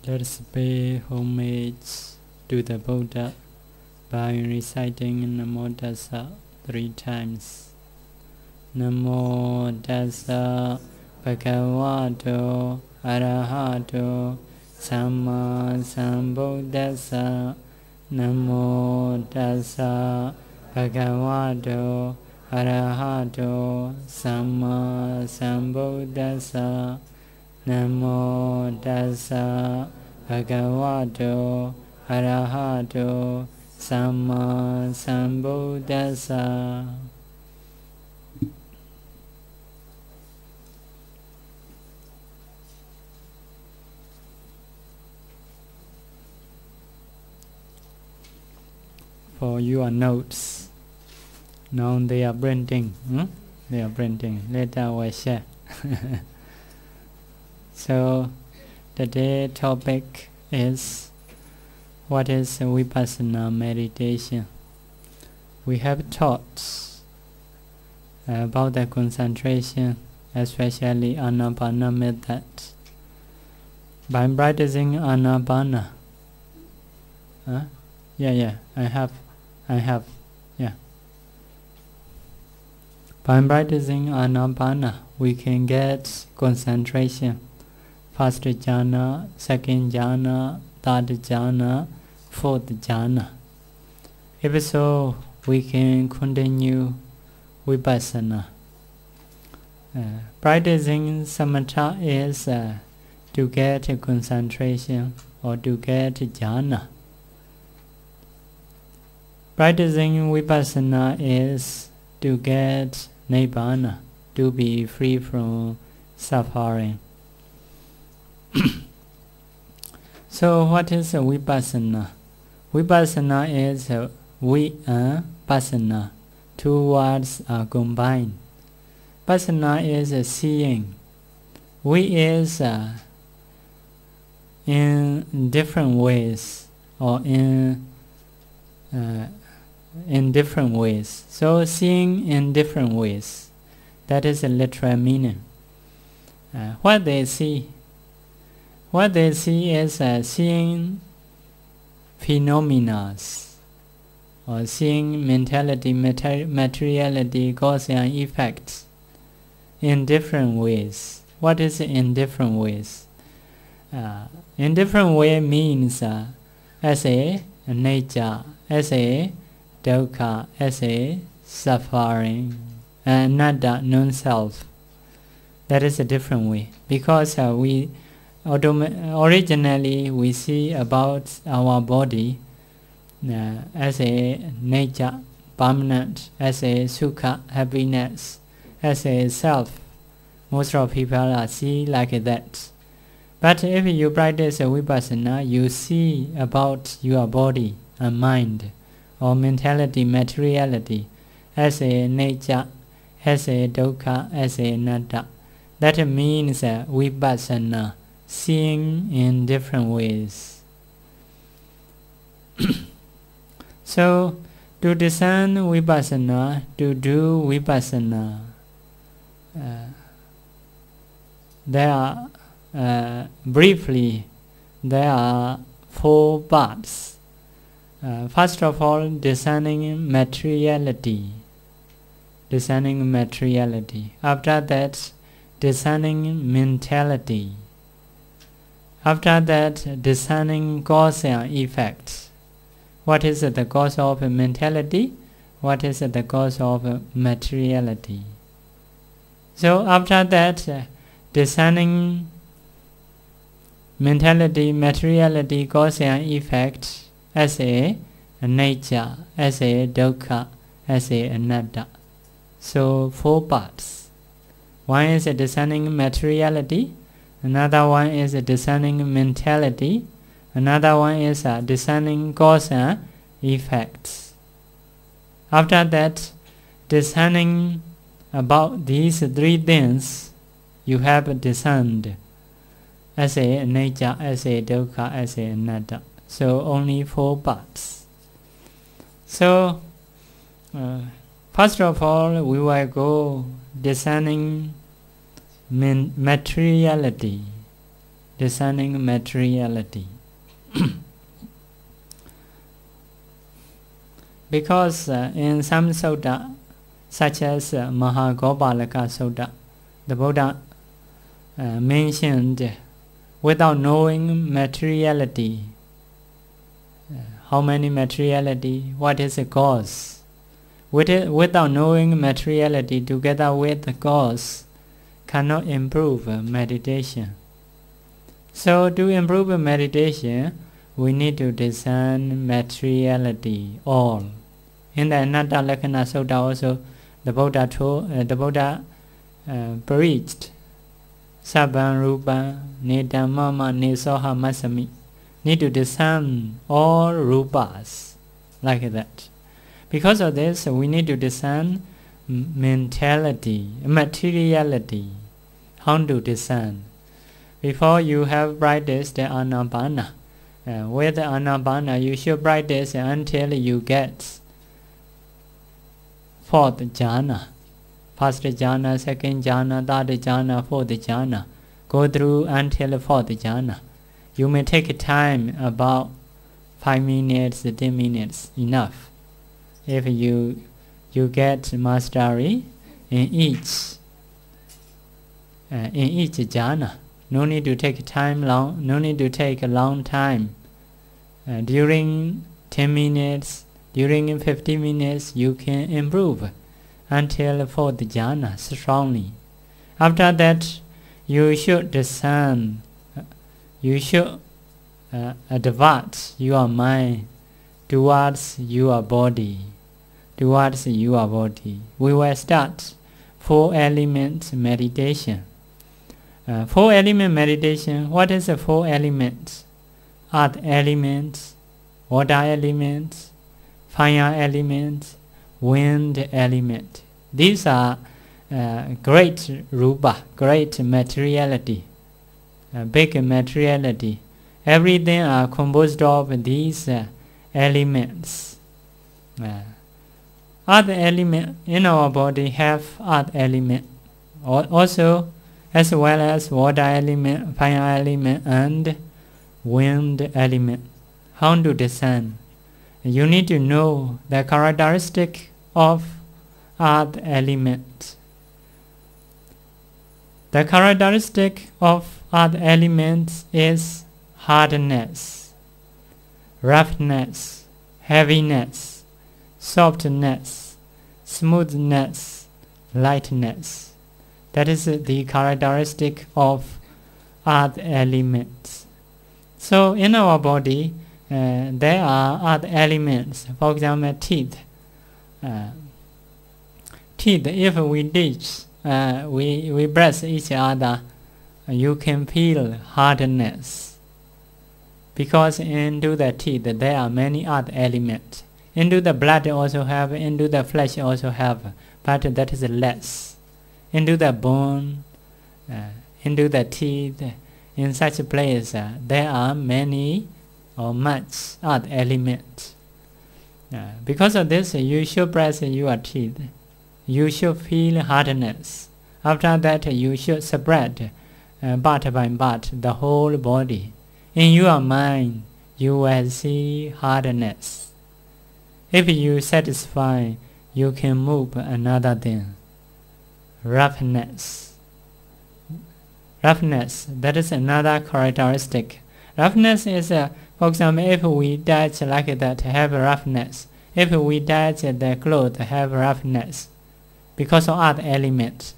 Let us pay homage to the Buddha by reciting Namo Tassa 3 times. Namo Tassa Bhagavato Arahato Samma Sambuddhassa. Namo Tassa Bhagavato Arahato Samma Sambuddhassa. Namo Tassa Bhagavato Arahato Samma Sambuddhassa. For your notes, now they are printing. They are printing. Later I will share. So today's topic is what is Vipassana meditation. We have taught about the concentration, especially Anapana method. By practicing Anapana, I have. By practicing Anapana, we can get concentration. First jhana, second jhana, third jhana, fourth jhana. If so, we can continue Vipassana. Practicing samatha is to get concentration or to get jhana. Practicing Vipassana is to get nibbana, to be free from suffering. So what is Vipassana? Vipassana is Vipassana. Two words are combined. Passana is seeing. We is in different ways or in different ways. So seeing in different ways. That is a literal meaning. What they see is seeing phenomena or seeing mentality, materiality, cause and effects in different ways. What is in different ways? In different way means as a nature, as a dukkha, as a suffering, anatta, non-self. That is a different way. Because we originally we see about our body as a nature, permanent, as a sukha, happiness, as a self. Most of people see like that. But if you practice Vipassana, you see about your body and mind or mentality, materiality as a nature, as a dukkha, as a anatta. That means Vipassana, seeing in different ways. So, to discern Vipassana, to do Vipassana, there are, briefly, there are 4 parts. First of all, discerning materiality. Discerning materiality. After that, discerning mentality. After that, discerning cause and effect. What is the cause of mentality? What is the cause of materiality? So after that, discerning mentality, materiality, cause and effect as a nature, as a dukkha, as a anatta. So 4 parts. One is discerning materiality. Another one is discerning mentality. Another one is discerning cause and effects. After that, discerning about these 3 things, you have discerned as a nature, as a dukkha, as a anatta. So only 4 parts. So first of all, we will go discerning materiality. discerning materiality. Because in some sutta, such as Mahagopalaka Sutta, the Buddha mentioned without knowing materiality. How many materiality? What is the cause? Without knowing materiality together with the cause, cannot improve meditation. So to improve meditation, we need to discern materiality all. In the Anatta Lakkhana Sutta also, the Buddha preached Sabban Rupa Nidamama Nisoha Masami. Need to discern all rupas like that. Because of this, we need to discern mentality, materiality. How to discern? Before you have practiced the Anapana, with the Anapana, you should practice until you get fourth jhana. First jhana, second jhana, third jhana, fourth jhana. Go through until fourth jhana. You may take time about 5 minutes, 10 minutes, enough. If you get mastery in each jhana, no need to take a long time. During 10 minutes, during 15 minutes, you can improve until fourth jhana strongly. After that, you should discern. You should advance your mind towards your body. Towards your body. We will start 4-element meditation. 4-element meditation. What is the 4 elements? Earth element, water element, fire element, wind element. These are great rupa, great materiality. Big materiality. Everything are composed of these elements. Other element in our body have other element, also as well as water element, fire element, and wind element. How to discern? You need to know the characteristic of earth element. The characteristic of earth elements is hardness, roughness, heaviness, softness, smoothness, lightness. That is the characteristic of earth elements. So in our body, there are earth elements. For example, teeth. Teeth, if we ditch, we press each other, you can feel hardness. Because into the teeth there are many other elements. Into the blood also have, into the flesh also have, but that is less. Into the bone, into the teeth, in such a place there are many or much other elements. Because of this, you should press your teeth. You should feel hardness. After that, you should spread part by part the whole body. In your mind, you will see hardness. If you satisfy, you can move another thing. Roughness. Roughness, that is another characteristic. Roughness is, for example, if we touch like that, have roughness. If we touch the clothes, have roughness. Because of other elements.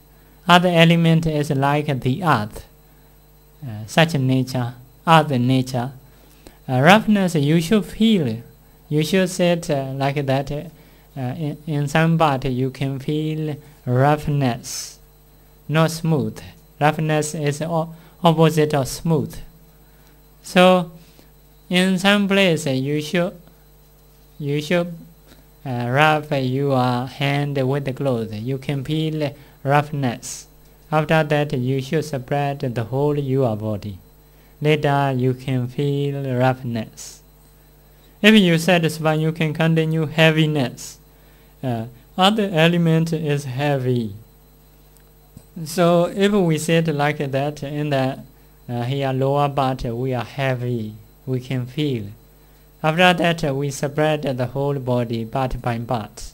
Other element is like the earth. Such a nature, other nature. Roughness, you should feel. You should sit like that. In some part, you can feel roughness, not smooth. Roughness is opposite of smooth. So, in some place, you should rub your hand with the cloth. You can feel roughness. After that, you should spread the whole your body. Later, you can feel roughness. If you satisfy, you can continue heaviness. Other element is heavy. So if we sit like that in the here lower part we are heavy, we can feel. After that we spread the whole body part by part.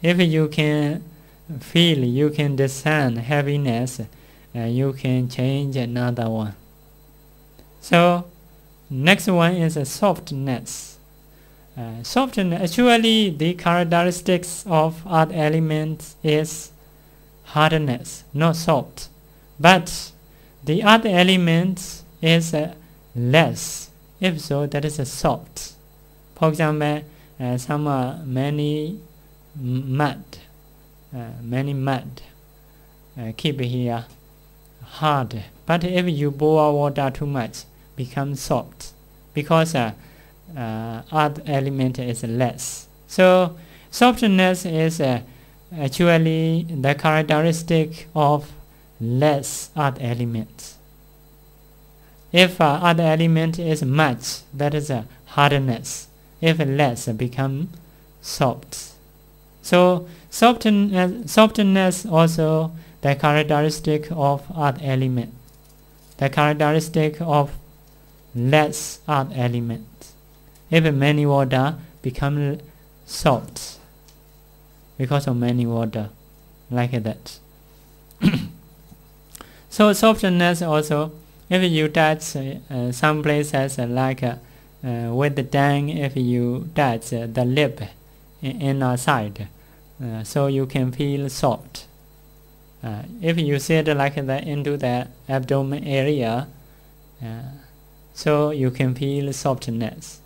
If you can feel, you can discern heaviness, you can change another one. So next one is softness. Softness, actually the characteristics of earth elements is hardness, not soft. But the earth element is less. If so, that is soft. For example, many mud keep here hard. But if you boil water too much, becomes soft, because earth element is less. So softness is actually the characteristic of less earth elements. If earth element is much, that is hardness. If less, become soft. So softness also the characteristic of earth element. The characteristic of less earth element. If many water, become soft because of many water, like that. So softness also, if you touch some places like with the tongue, if you touch the lip inner side, so you can feel soft. If you sit like that into the abdomen area, so you can feel softness.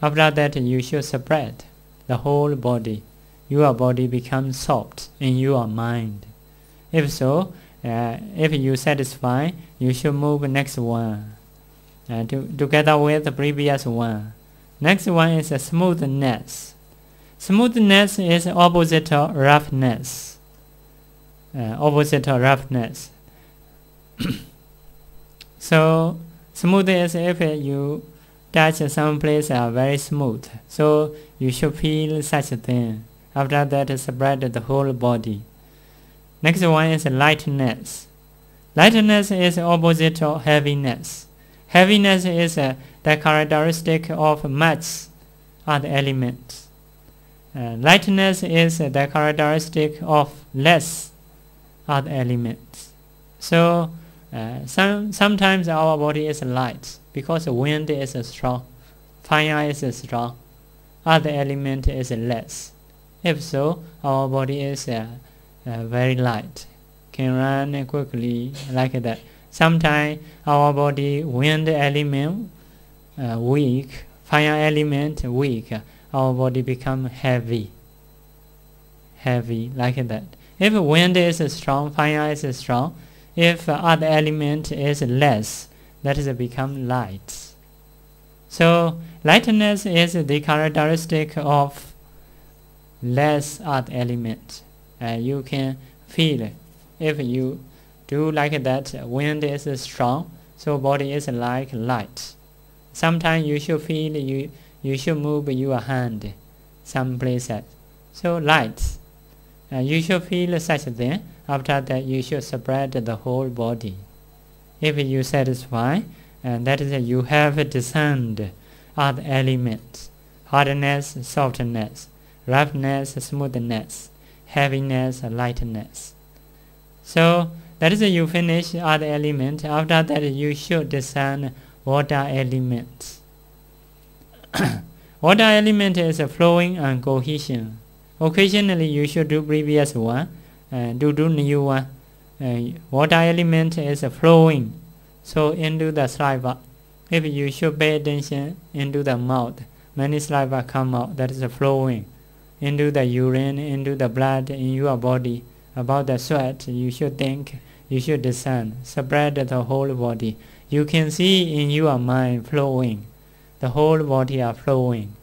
After that you should spread the whole body. Your body becomes soft in your mind. If so, if you satisfy, you should move next one together with the previous one. Next one is smoothness. Smoothness is opposite of roughness. Opposite of roughness. So smooth is if you touch some place are very smooth. So you should feel such a thing. After that, spread the whole body. Next one is lightness. Lightness is opposite of heaviness. Heaviness is the characteristic of much earth elements. Lightness is the characteristic of less earth elements. So sometimes our body is light because wind is strong, fire is strong, earth element is less. If so, our body is very light, can run quickly like that. Sometimes our body wind element weak, fire element weak, our body become heavy like that. If wind is strong, fire is strong. If other element is less, that is become light. So lightness is the characteristic of less earth element. You can feel it. If you do like that, wind is strong, so body is like light. Sometimes you should feel, you should move your hand some places. So light. You should feel such a thing. After that you should spread the whole body. If you satisfy, that is you have discerned earth elements. Hardness, softness, roughness, smoothness, heaviness, lightness. So that is you finish earth element. After that you should discern water element. Water element is flowing and cohesion. Occasionally you should do previous one, do new one. Water element is flowing, so into the saliva. If you should pay attention into the mouth, many saliva come out, that is flowing. Into the urine, into the blood in your body. About the sweat, you should think, you should discern, spread the whole body. You can see in your mind flowing, the whole body are flowing.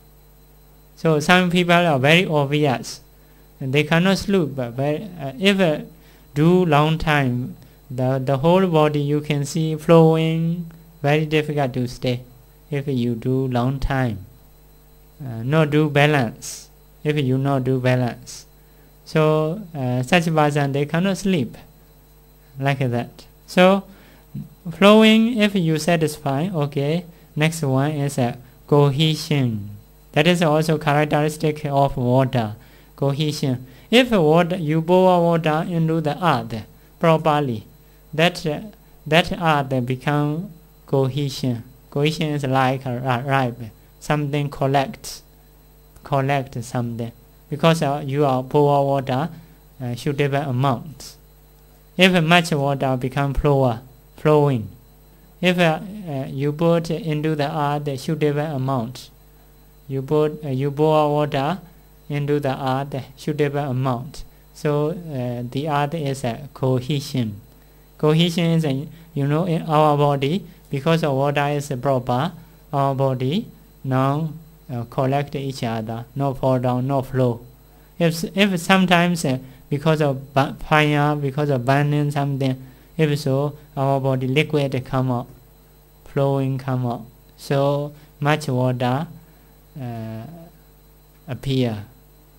So some people are very obvious, and they cannot sleep. But if do long time, the whole body you can see flowing, very difficult to stay. If you do long time, not do balance. If you not do balance, so such person they cannot sleep like that. So Flowing, if you satisfy, okay. Next one is cohesion. That is also characteristic of water. Cohesion. If you pour water into the earth properly, that earth become cohesion. Cohesion is like ripe. Something collect something. Because you are pour water suitable amount. If much water become flowing. If you put into the earth suitable amount, you pour water into the earth suitable amount. So the earth is cohesion. Cohesion is, in our body, because the water is proper, our body now collect each other, no fall down, no flow. If sometimes because of fire, because of burning something, if so, our body liquid come up, flowing come up. So much water appear.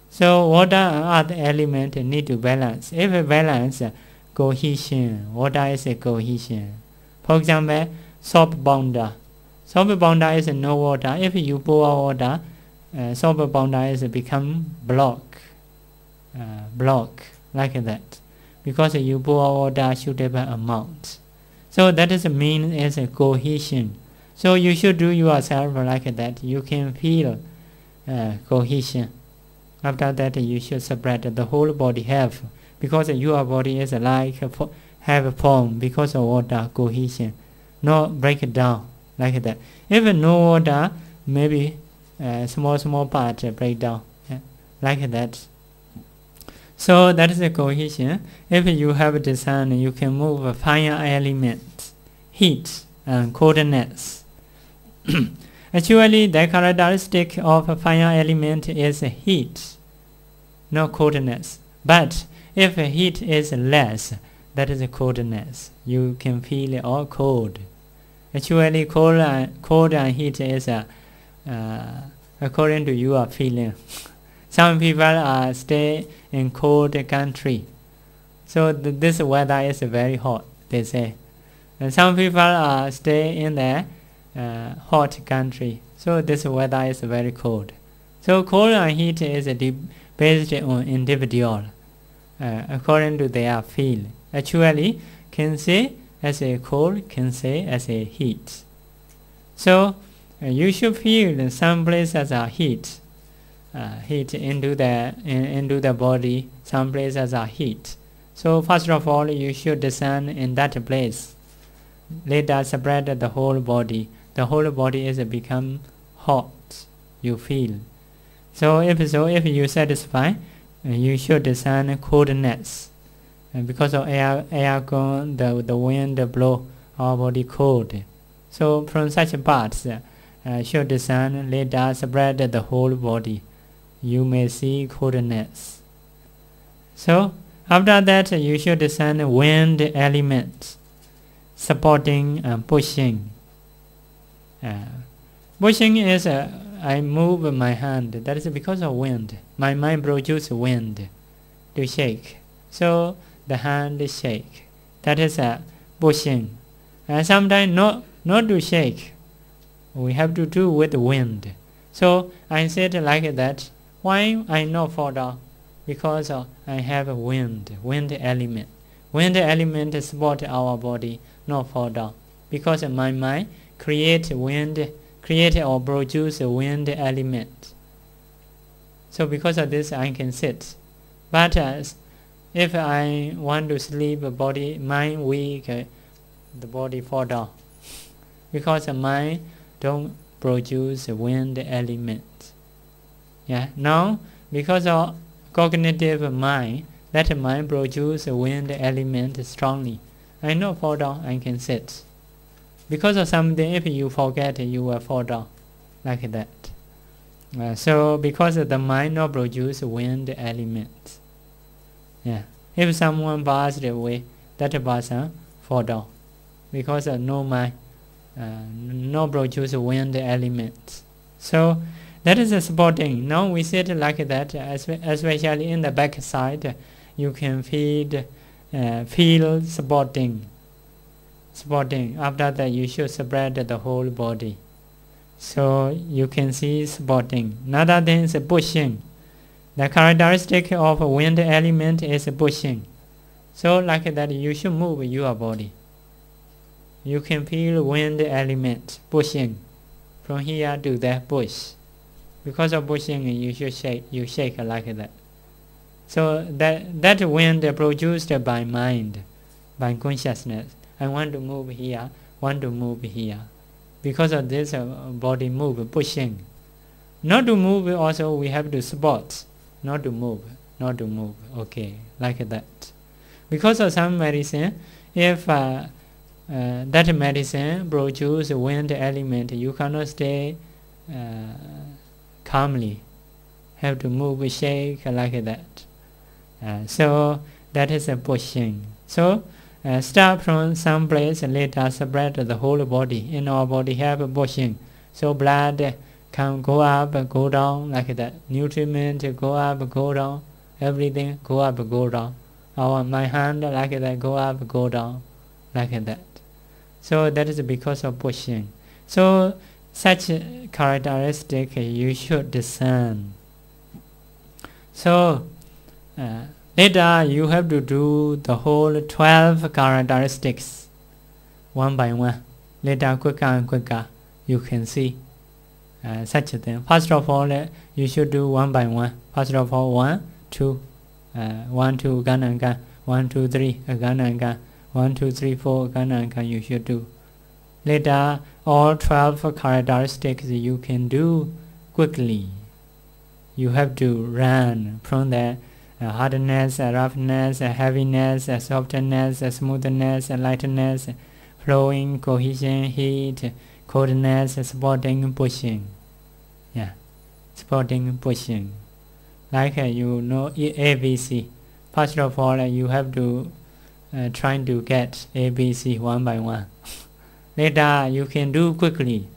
So water and other element need to balance. If a balance, cohesion, water is a cohesion. For example, soap bounder. Soap bounder is no water. If you pour water, soap bounder is become block like that, because you pour water suitable amount. So that is mean as a cohesion. So you should do yourself like that. You can feel cohesion. After that, you should spread the whole body have, because your body is like have a form because of water cohesion. No break down like that. If no water, maybe small part break down like that. So that is the cohesion. If you have design, you can move fire element, heat and coldness. Actually, the characteristic of a fire element is heat, no coldness. But if heat is less, that is coldness. You can feel it all cold. Actually, cold and heat is according to your feeling. Some people stay in cold country, so this weather is very hot, they say. And some people stay in the hot country, so this weather is very cold. So cold and heat is based on individual, according to their feel. Actually, can say as a cold, can say as a heat. So you should feel some places are heat. Heat into the body, some places are heat. So first of all, you should descend in that place. Later spread the whole body. The whole body is become hot, you feel. So if you satisfy, you should descend coldness. And because of air con, the wind blow our body cold. So from such parts, should descend, later spread the whole body. You may see coldness. So after that, you should descend wind element, supporting and pushing. Pushing is I move my hand. That is because of wind. My mind produces wind to shake. So the hand shake. That is pushing. And sometimes not to shake. We have to do with wind. So I said like that. Why I not fall down? Because I have a wind element. Wind element support our body, not fall down. Because my mind create or produce a wind element. So because of this, I can sit. But if I want to sleep, mind weak, the body fall down. Because the mind don't produce a wind element. Yeah. Now, because of cognitive mind, that mind produce a wind element strongly. I not fall down, I can sit. Because of something, if you forget, you will fall down, like that. So, because of the mind not produce wind element. Yeah. If someone passed away, that person fall down, because of no mind, not produce wind element. So that is a supporting. Now we sit like that, especially in the back side, you can feel supporting. Supporting. After that, you should spread the whole body. So you can see supporting. Another thing is pushing. The characteristic of wind element is pushing. So like that, you should move your body. You can feel wind element pushing from here to there, push. Because of pushing, you should shake. You shake like that. So that wind produced by mind, by consciousness. I want to move here, want to move here. Because of this, body move, pushing. Not to move also, we have to support. Not to move, not to move. Okay, like that. Because of some medicine, if that medicine produces wind element, you cannot stay calmly. Have to move, shake like that. So that is a pushing. So start from some place and later spread the whole body. In our body have a pushing. So blood can go up and go down like that. Nutriment go up, go down. Everything go up, go down. My hand like that, go up, go down like that. So that is because of pushing. So such characteristic you should discern. So later you have to do the whole 12 characteristics one by one. Later quicker and quicker you can see such a thing. First of all, you should do one by one. First of all, 1, 2, 1, 2, gan and gan. 1, 2, 3, gan and gan. 1, 2, 3, 4, gan and gan you should do. Later, all 12 characteristics you can do quickly. You have to run from the hardness, roughness, heaviness, softness, smoothness, lightness, flowing, cohesion, heat, coldness, supporting, pushing. Yeah, supporting, pushing. Like you know ABC. First of all, you have to try to get ABC one by one. Later, you can do quickly.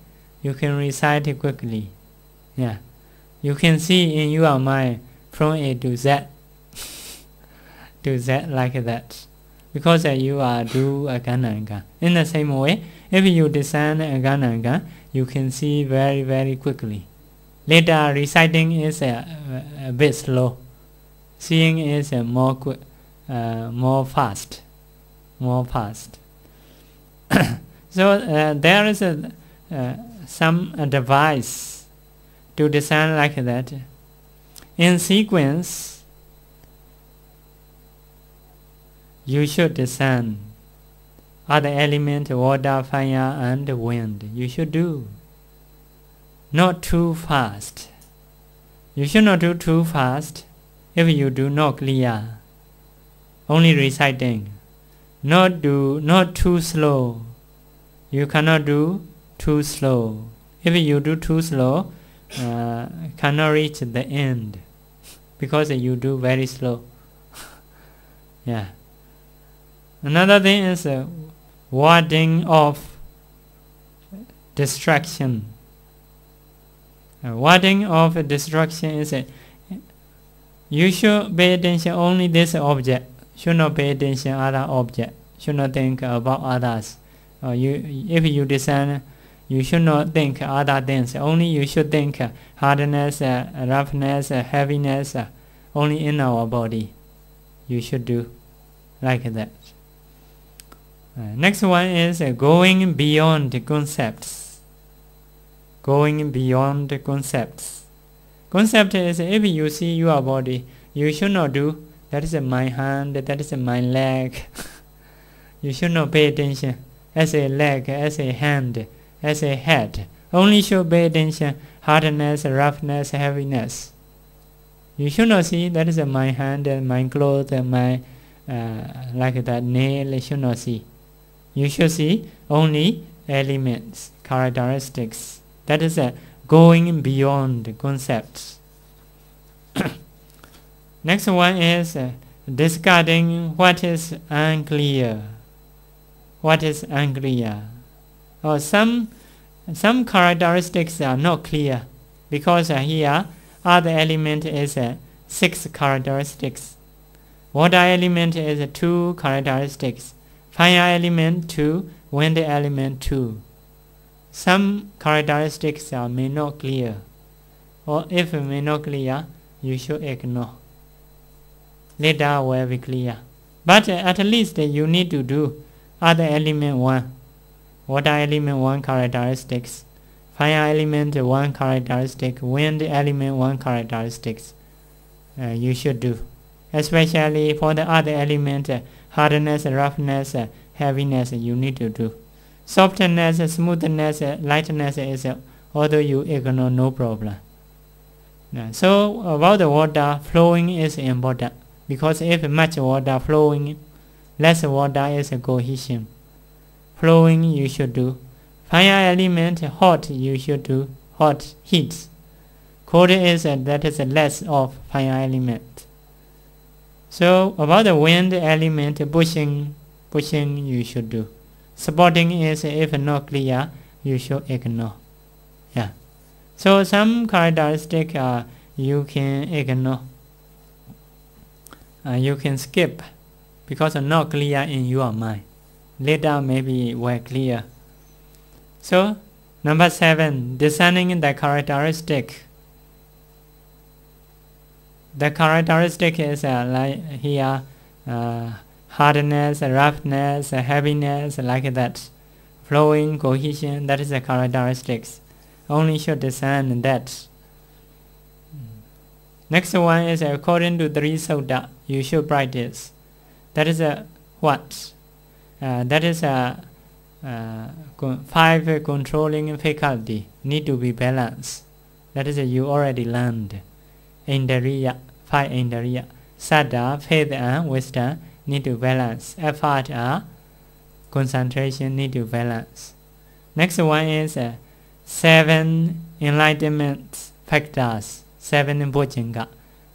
You can recite it quickly. Yeah, you can see in your mind from A to Z. To Z like that. Because you are do a gananga. In the same way, if you discern a gananga, you can see very, very quickly. Later, reciting is a bit slow. Seeing is more fast. More fast. So there is some advice to discern like that. In sequence, you should discern other elements, water, fire, and wind. You should do. Not too fast. You should not do too fast. If you do not clear, only reciting. Not too slow. You cannot do too slow. If you do too slow, cannot reach the end, because you do very slow. Yeah. Another thing is warding off distraction. Warding off distraction is you should pay attention only this object. Should not pay attention other object. Should not think about others. If you discern, you should not think other things. Only you should think hardness, roughness, heaviness. Only in our body. You should do like that. Next one is going beyond the concepts. Going beyond the concepts. Concept is if you see your body, you should not do that is my hand, that is my leg. You should not pay attention as a leg, as a hand, as a head. Only should pay attention hardness, roughness, heaviness. You should not see that is my hand and my clothes and my like that nail. You should not see. You should see only elements, characteristics. That is going beyond concepts. Next one is discarding what is unclear. What is unclear? Or some characteristics are not clear, because here other element is 6 characteristics. Water element is 2 characteristics. Fire element 2, wind element 2. Some characteristics may not clear, or if it may not clear, you should ignore. Later will be clear. But at least you need to do other element 1. Water element 1 characteristics, fire element 1 characteristic, wind element 1 characteristics. You should do. Especially for the other element, hardness, roughness, heaviness, you need to do. Softness, smoothness, lightness is although you ignore, no problem. So about the water, flowing is important. Because if much water flowing, less water is a cohesion. Flowing you should do. Fire element, hot you should do. Hot, heat. Cold is that is less of fire element. So about the wind element, pushing you should do. Supporting is if not clear, you should ignore. Yeah. So some characteristic you can ignore. You can skip because not clear in your mind. Later maybe will clear. So number 7, discerning the characteristic. The characteristic is like here, hardness, roughness, heaviness, like that. Flowing, cohesion, that is the characteristics. Only should discern that. Next one is according to 3 sutta, you should practice. That is what? That is 5 controlling faculty need to be balanced. That is you already learned. Indriya, 5 indriya. Saddha, faith and wisdom need to balance. Effort and concentration need to balance. Next one is 7 enlightenment factors. 7 bojjhanga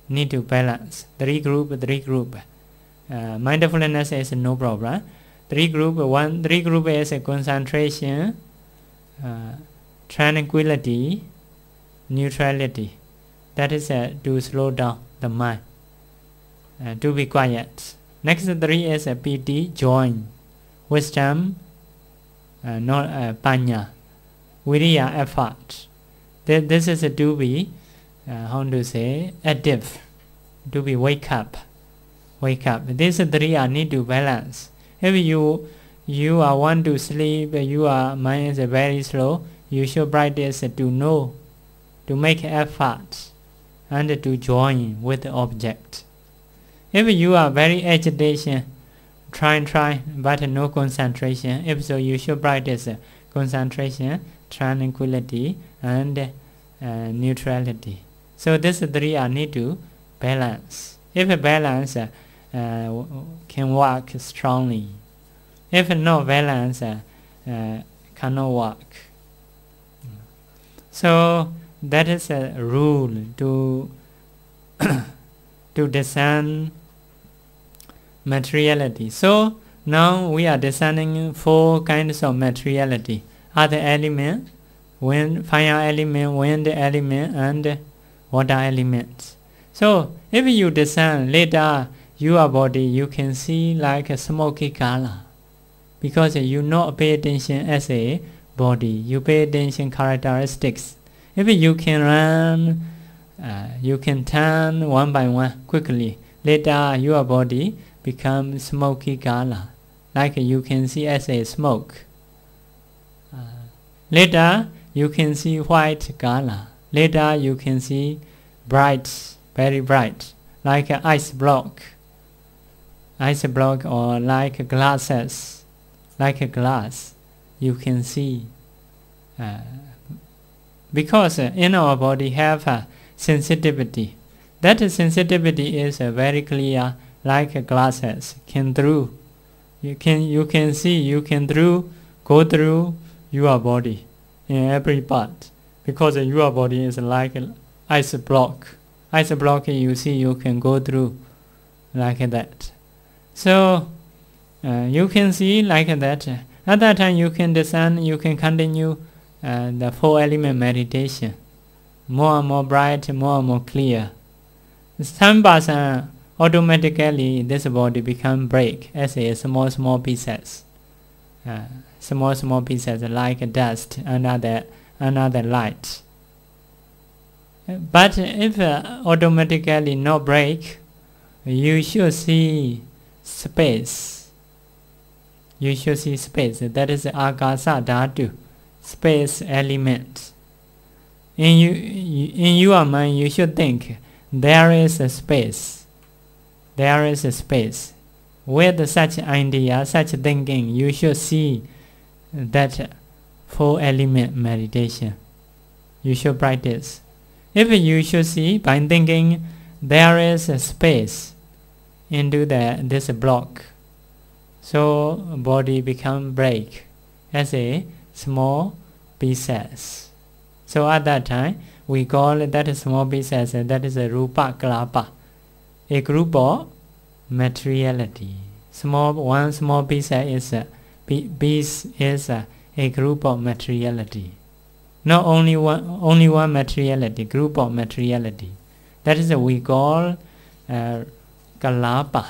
need to balance. 3 group. Mindfulness is no problem. 3 group is concentration, tranquility, neutrality. That is to slow down the mind, to be quiet. Next 3 is piti, joy, wisdom, not panya, viriya, effort. This is to be how to say, active, to be wake up. These 3 need to balance. If you want to sleep, your mind is very slow, you should practice to know, to make effort, and to join with the object. If you are very agitation, try, but no concentration. If so, you should practice concentration, tranquility, and neutrality. So these 3 need to balance. If balance can work strongly. If not balance, cannot work. So that is a rule to to discern materiality. So now we are discerning 4 kinds of materiality. Other element, wind, fire element, wind element, and water element. So if you discern later your body, you can see like a smoky color, because you not pay attention as a body, you pay attention characteristics. If you can run, you can turn one by one quickly. Later your body becomes smoky color, like you can see as a smoke. Later you can see white color. Later you can see bright, very bright, like an ice block or like glasses, like a glass. You can see because in our body have a sensitivity. That sensitivity is very clear, like glasses can through. You can see, you can go through your body in every part, because your body is like an ice block. Ice block, you see, you can go through like that. So you can see like that. At that time you can discern, you can continue the 4 element meditation. More and more bright, more and more clear. Some person automatically this body become break as a small pieces. Small pieces like dust, another light. But if automatically no break, you should see space. You should see space. That is akasa dhatu, space element. In your mind, you should think there is a space. There is a space. With such idea, such thinking, you should see that 4 element meditation. You should practice. If you should see by thinking there is a space into this block, so body become break as a small pieces. So at that time we call that small pieces, that is a rupa kalapa, a group of materiality. One small piece is a group of materiality. Not only one materiality, group of materiality. That is we call kalapa.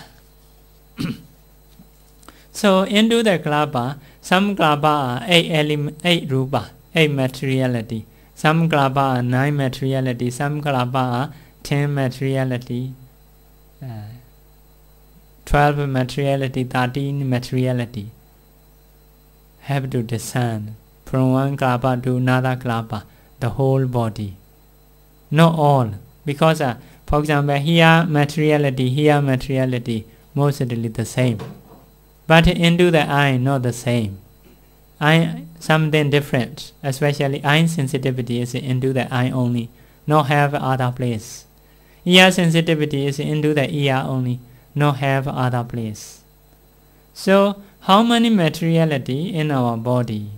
So into the kalapa, some kalapa are 8 rupa, 8 materiality. Some kalapa are 9 materiality. Some kalapa are 10 materiality. 12 materiality, 13 materiality. Have to discern from one kalapa to another kalapa, the whole body. Not all, because for example, here materiality, mostly the same. But into the eye, not the same. Eye, something different, especially eye sensitivity is into the eye only, not have other place. Ear sensitivity is into the ear only, not have other place. So, how many materiality in our body?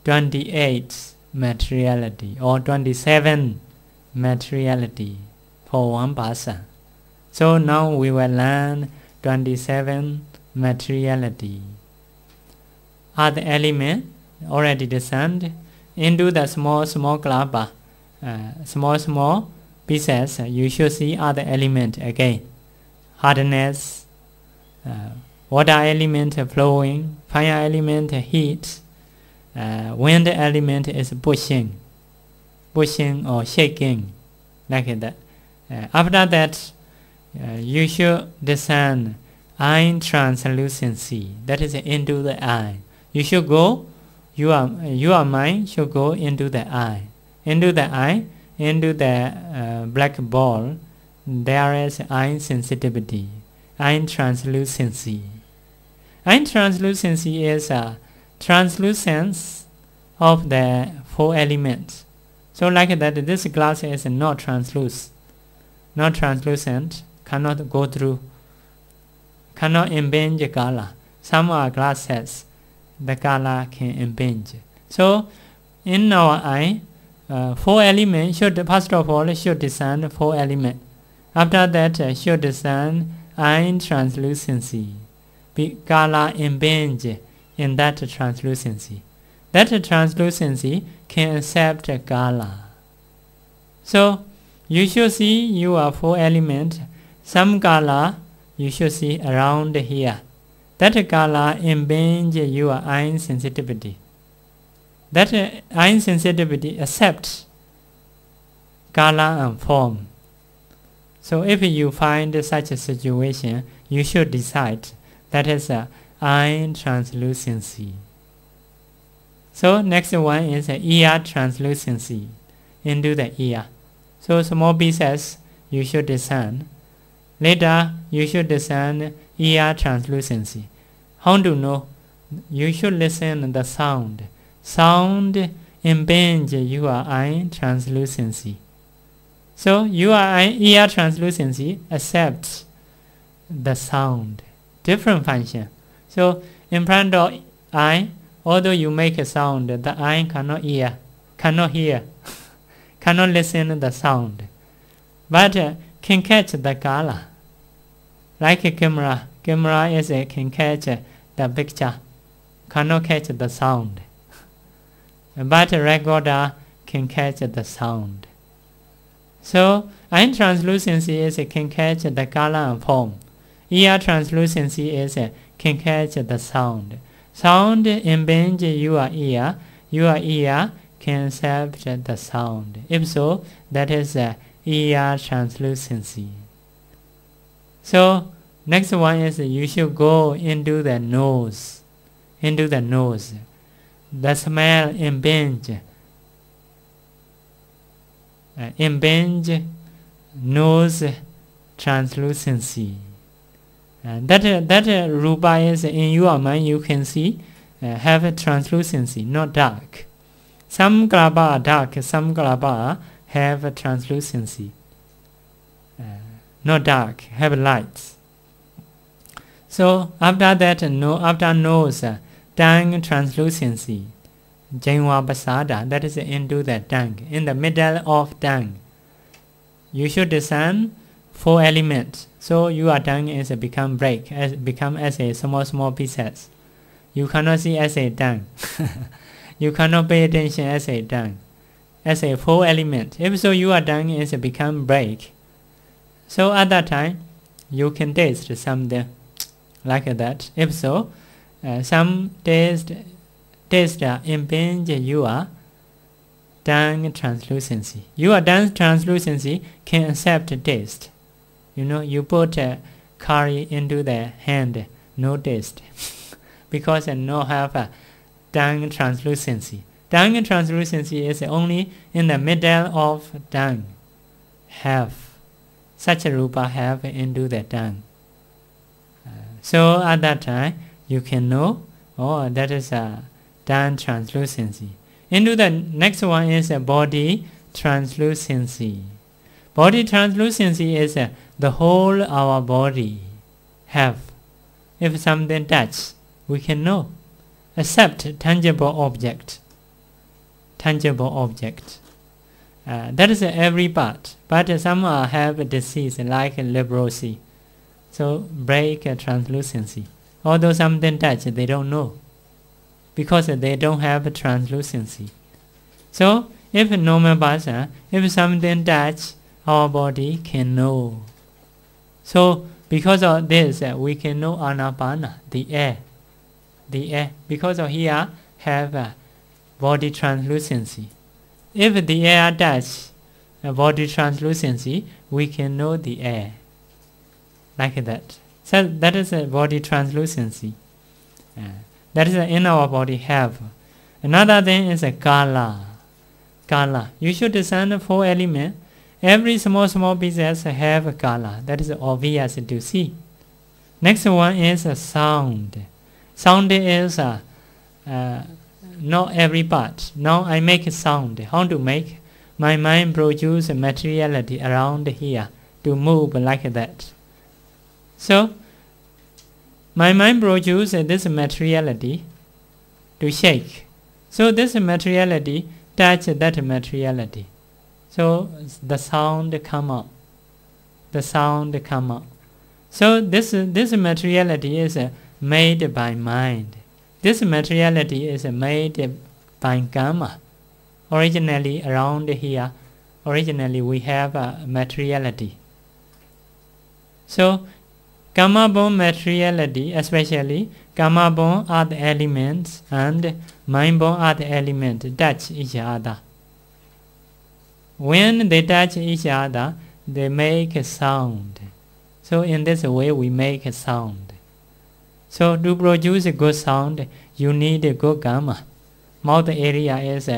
28 materiality or 27 materiality for one person. So now we will learn 27 materiality. Other element already discerned into the small kalapa, small pieces. You should see other element again. Hardness, water element flowing, fire element heat, wind element is pushing or shaking, like that. After that, you should discern eye translucency. That is into the eye. You should go. Your mind should go into the eye. Into the black ball. There is eye sensitivity, eye translucency. Eye translucency is a translucence of the 4 elements. So like that, this glass is not translucent, cannot go through, cannot impinge color. Some are glasses, the color can impinge. So in our eye, 4 elements first of all should discern 4 elements. After that, should discern eye translucency. Color impinge in that translucency. That translucency can accept color. So you should see your 4 elements. Some color you should see around here. That color impinge your eye sensitivity. That eye sensitivity accepts color and form. So if you find such a situation, you should decide that is eye translucency. So next one is ear translucency, into the ear. So small pieces you should discern. Later you should discern ear translucency. How to know? You should listen to the sound. Sound impinge your eye translucency. So your ear translucency accepts the sound, different function. So in front of eye, although you make a sound, the eye cannot hear, cannot listen to the sound, but can catch the color. Like a camera can catch the picture, cannot catch the sound, but a recorder can catch the sound. So eye translucency is can catch the color and form. Ear translucency is can catch the sound. Sound impinge your ear can accept the sound. If so, that is ear translucency. So next one is you should go into the nose. Into the nose. The smell impinge. Impinge nose translucency. That rupa is in your mind, you can see have a translucency, not dark. Some kalapa are dark, some kalapa have a translucency, not dark, have lights. So after that, after nose, tongue translucency, Jainwa Basada, that is into the tongue, in the middle of tongue. You should discern 4 elements. So your tongue is become as a small pieces. You cannot see as a tongue. You cannot pay attention as a tongue, as a 4 element. If so, your tongue is become break. So at that time, you can taste something like that. If so, some taste impinge your tongue translucency. Your tongue translucency can accept taste. You know, you put curry into the hand, no taste, because no have a tongue translucency. Tongue translucency is only in the middle of tongue. Have such a rupa have into the tongue. So at that time you can know, oh, that is a tongue translucency. Into the next one is a body translucency. Body translucency is the whole our body have. If something touch, we can know. Except tangible object. Tangible object. That is every part. But some have a disease like leprosy. So break translucency. Although something touch, they don't know, because they don't have translucency. So if normal person, if something touch, our body can know. So because of this, we can know Anapana, the air. The air, because of here have body translucency. If the air touch body translucency, we can know the air. Like that. So that is a body translucency. That is in our body have. Another thing is a color. Color. You should discern the 4 elements. Every small pieces have a color. That is obvious to see. Next one is a sound. Sound is not every part. Now I make a sound. How to make? My mind produce materiality around here to move like that. So my mind produce this materiality to shake. So this materiality touch that materiality. So the sound come out. The sound come out. So this materiality is made by mind. This materiality is made by karma. Originally around here, originally we have a materiality. So karma-born materiality, especially karma-born are the elements and mind-born are the elements, touch each other. When they touch each other, they make a sound. So in this way we make a sound. So to produce a good sound, you need a good karma. Mouth area is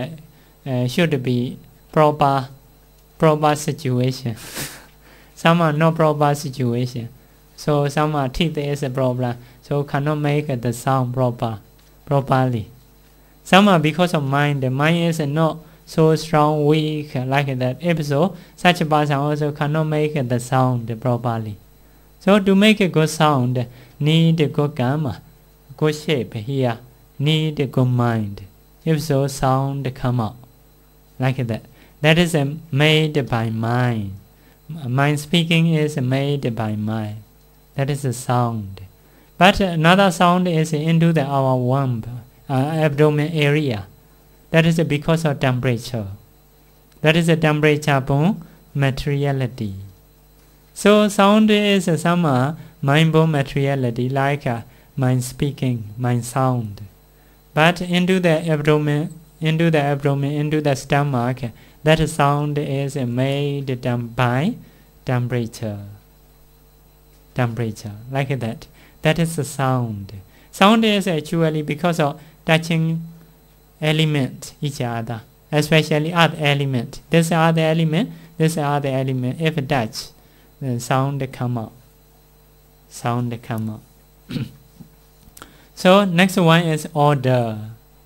should be proper situation. Some are not proper situation. So some teeth is a problem. So cannot make the sound properly. Some are because of mind. The mind is not so strong, weak like that. If so, such a person also cannot make the sound properly. So to make a good sound, need a good karma, good shape here, need a good mind. If so, sound come out like that. That is made by mind. Mind speaking is made by mind. That is a sound. But another sound is into our womb, abdomen area. That is because of temperature. That is a temperature born materiality. So sound is some mind-born materiality, like mind speaking, mind sound. But into the abdomen, into the stomach, that sound is made by temperature, like that. That is the sound. Sound is actually because of touching element each other, especially other element. This other element, this other element. If touch, then sound come out. Sound come out. So next one is odor.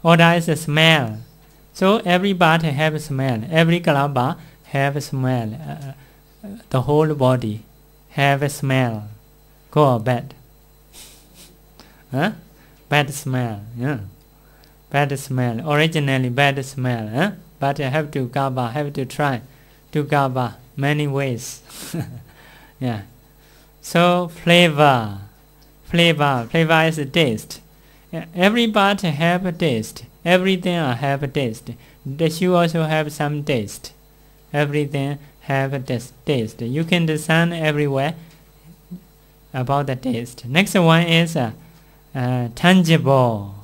Odor is a smell. So every part have a smell. Every kalaba have a smell. The whole body have a smell. Good or bad? Huh? Bad smell. Yeah. Bad smell. Originally bad smell. Huh? But have to cover. Have to try to cover many ways. Yeah. So flavor. Flavor is a taste. Every part have a taste. Everything have a taste. The shoe also have some taste. Everything have a taste. You can discern everywhere about the taste. Next one is tangible.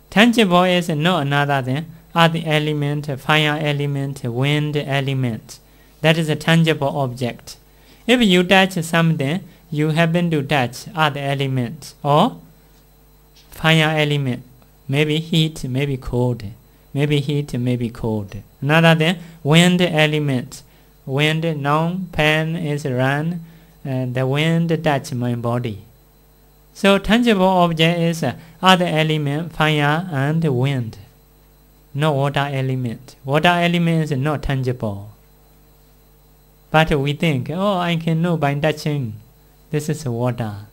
Tangible is no another than earth element, fire element, wind element. That is a tangible object. If you touch something, you happen to touch earth element or fire element. Maybe heat, maybe cold. Maybe heat, maybe cold. Another than wind element. Wind, now pen is run, the wind touch my body. So tangible object is other element, fire and wind. No water element. Water element is not tangible. But we think, oh, I can know by touching. This is water.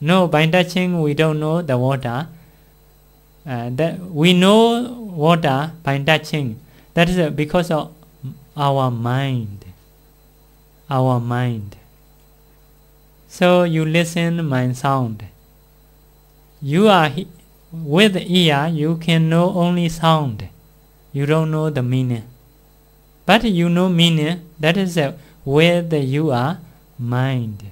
No, by touching we don't know the water. That we know water by touching. That is because of our mind. Our mind. So you listen my sound. You are with ear, you can know only sound. You don't know the meaning. But you know meaning. That is with your mind.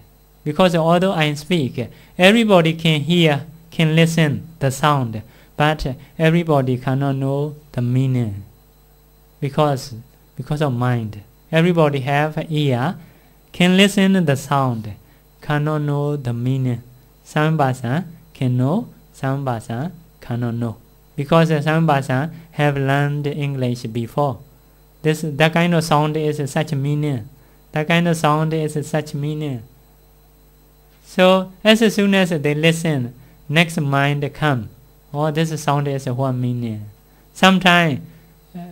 Because although I speak, everybody can hear, can listen the sound. But everybody cannot know the meaning because of mind. Everybody have ear, can listen the sound, cannot know the meaning. Some person can know, some person cannot know. Because some person have learned English before. That kind of sound is such meaning. That kind of sound is such meaning. So as soon as they listen, next mind come. Oh, this sound is what meaning. Sometimes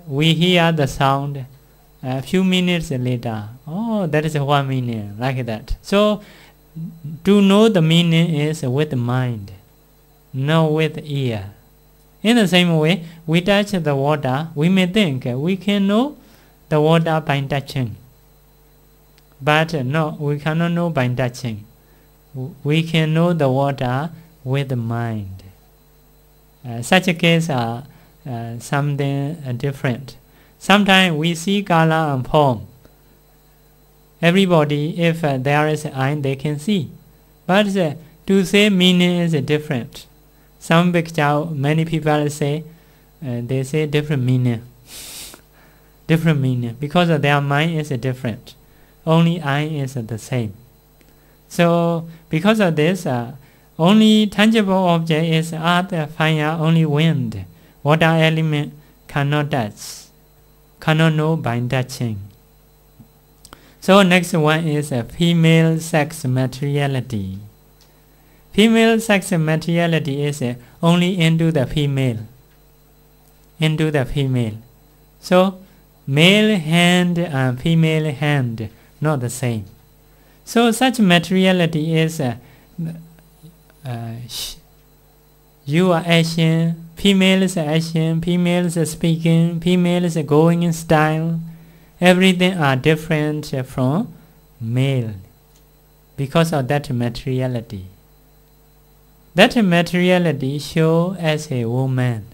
we hear the sound a few minutes later. Oh, that is what meaning, like that. So to know the meaning is with the mind, not with ear. In the same way, we touch the water. We may think we can know the water by touching. But no, we cannot know by touching. We can know the water with the mind. Such a case are something different. Sometimes we see color and form. Everybody, if there is an eye, they can see. But to say meaning is different. Some picture, many people say, they say different meaning. Different meaning. Because their mind is different. Only eye is the same. So because of this, only tangible object is earth, fire, only wind. Water element cannot touch, cannot know by touching. So next one is female sex materiality. Female sex materiality is only into the female. Into the female. So male hand and female hand not the same. So such materiality is you are Ashin, female is Ashin, female is speaking, female is going in style. Everything are different from male because of that materiality. That materiality show as a woman.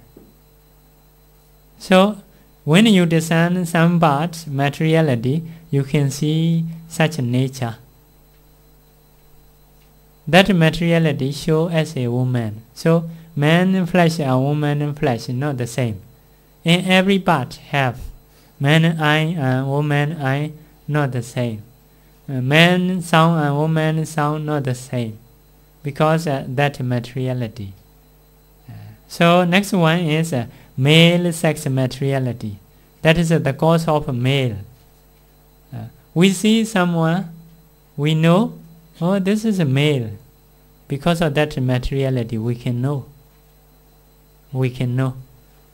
So when you discern some parts materiality, you can see such a nature. That materiality show as a woman. So man flesh and woman flesh is not the same. In every part have man eye and woman eye not the same. Man sound and woman sound not the same, because that materiality. So next one is male sex materiality. That is the cause of male. We see someone, we know, oh, this is a male. Because of that materiality, we can know. We can know.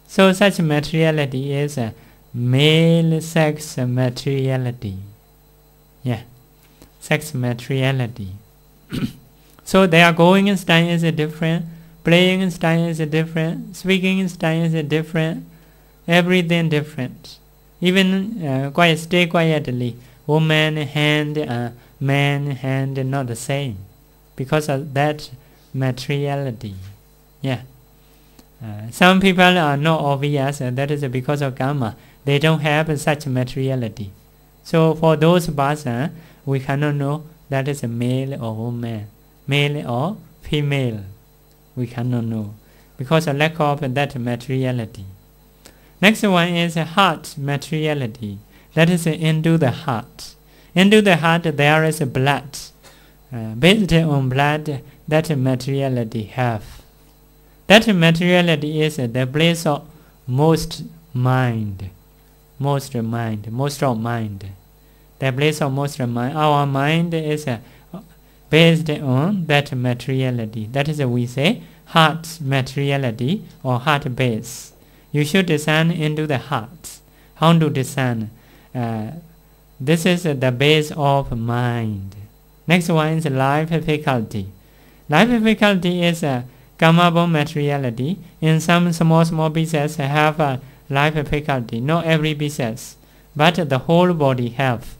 So such materiality is a male sex materiality. Yeah, sex materiality. So their going style is different, playing style is different, speaking style is different, everything different. Even stay quietly, woman hand, man hand not the same, because of that materiality. Yeah. Some people are not obvious, that is because of karma. They don't have such materiality. So for those person, we cannot know that is a male or woman, male or female. We cannot know because of lack of that materiality. Next one is heart materiality. That is into the heart. Into the heart there is blood. Based on blood, that materiality have. That materiality is the place of most mind. Most of mind. The place of most of mind. Our mind is based on that materiality. That is we say heart materiality or heart base. You should discern into the heart. How to discern? This is the base of mind. Next one is life faculty. Life faculty is a karma-born materiality. In some small pieces have a life faculty. Not every pieces, but the whole body have.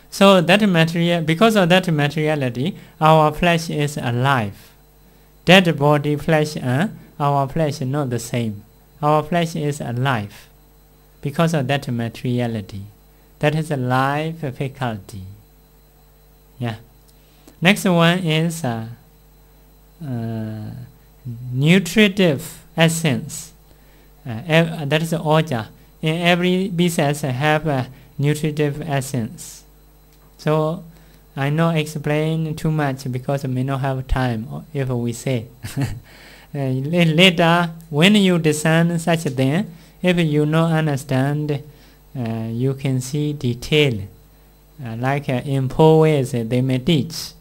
So that material, because of that materiality, our flesh is alive. Dead body flesh and our flesh is not the same. Our flesh is alive because of that materiality. That is a life faculty. Yeah. Next one is nutritive essence. That is oja. In every pieces have a nutritive essence. So I not explain too much because I may not have time if we say. Later, when you discern such a thing, if you not understand, you can see detail. Like in poets, they may teach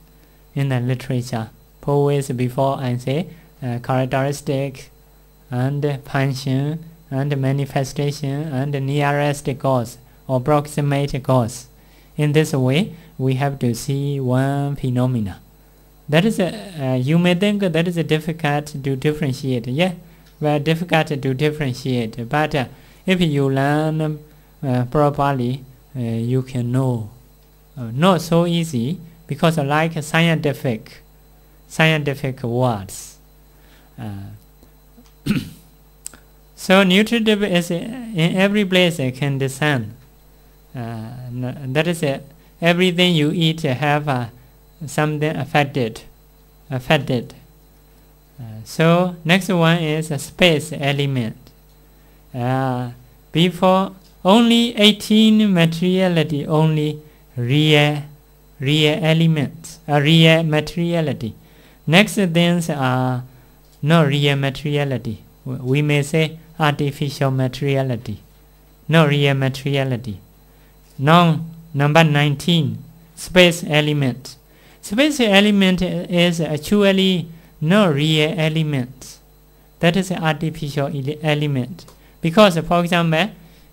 in the literature. Poets before I say characteristic and function and manifestation and nearest cause or proximate cause. In this way, we have to see one phenomena. That is you may think that is difficult to differentiate. Yeah, very difficult to differentiate. But if you learn properly, you can know. Not so easy because like scientific words. So nutritive is in every place can discern. That is everything you eat have something affected. So next one is a space element. Before only 18 materiality, only real elements, real materiality. Next things are not real materiality. We may say artificial materiality, not real materiality. Now number 19, space element. Space element is actually not real element. That is an artificial element. Because for example,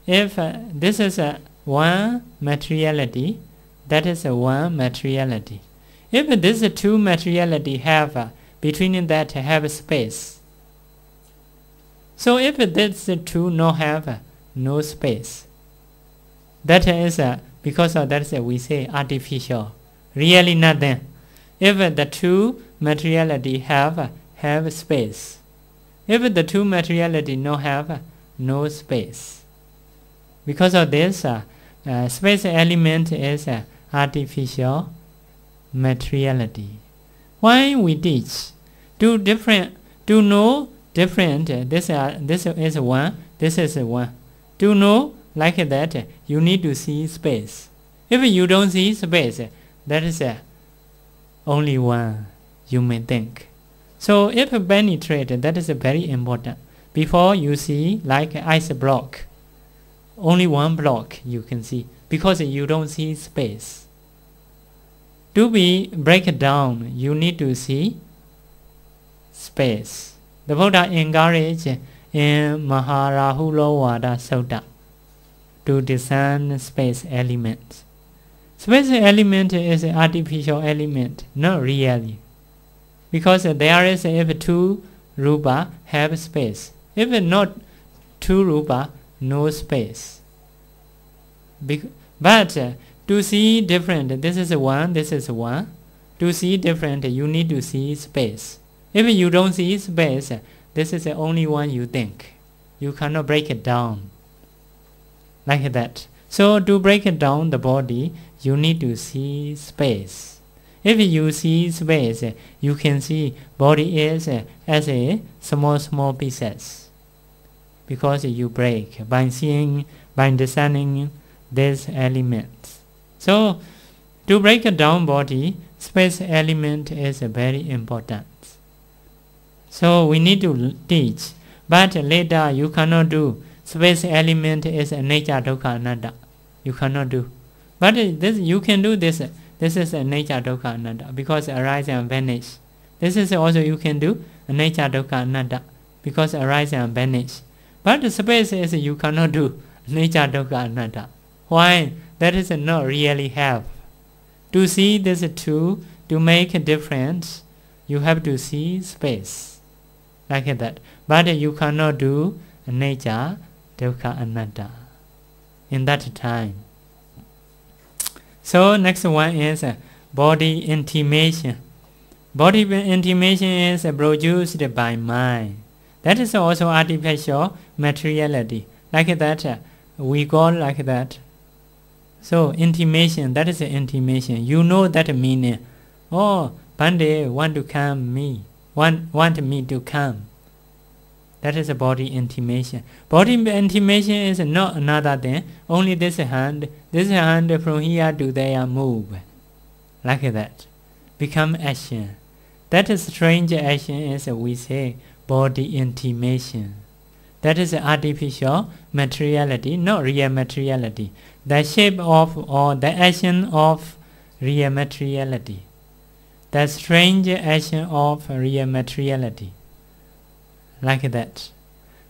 if this is one materiality, that is one materiality. If this two materiality have between that have space. So if this two no have no space, that is because of that we say artificial, really nothing. If the two materiality have space, if the two materiality no have no space, because of this space element is artificial materiality. Why we teach? To know different, this is one, this is one. To know like that, you need to see space. If you don't see space, that is only one, you may think. So if penetrate, that is very important. Before you see like ice block, only one block you can see, because you don't see space. To break it down, you need to see space. The Buddha encouraged in Mahārāhula Sutta to discern space element. Space element is an artificial element, not really. Because there is, if two rupa have space. If not two rupa, no space. But to see different, this is one, this is one. To see different, you need to see space. If you don't see space, this is the only one you think. You cannot break it down like that. So to break it down, the body, you need to see space. If you see space, you can see body is as a small pieces. Because you break by seeing, by discerning these elements. So to break it down body, space element is very important. So we need to teach. But later you cannot do. Space element is nature dukkha anatta. You cannot do. But this you can do this. This is a nature dukkha anatta, because arise and vanish. This is also you can do a nature dukkha anatta, because arise and vanish. But the space is you cannot do nature dukkha anatta. Why? That is not really help. To see this two, to make a difference, you have to see space like that. But you cannot do nature dukkha anatta in that time. So next one is body intimation. Body intimation is produced by mind. That is also artificial materiality. Like that, we call like that. So intimation, that is intimation. You know that meaning. Oh, Pandey want to come me. Want me to come. That is a body intimation. Body intimation is not another thing. Only this hand from here to there move. Like that. Become action. That is strange action is we say body intimation. That is artificial materiality, not real materiality. The shape of or the action of real materiality. The strange action of real materiality. Like that.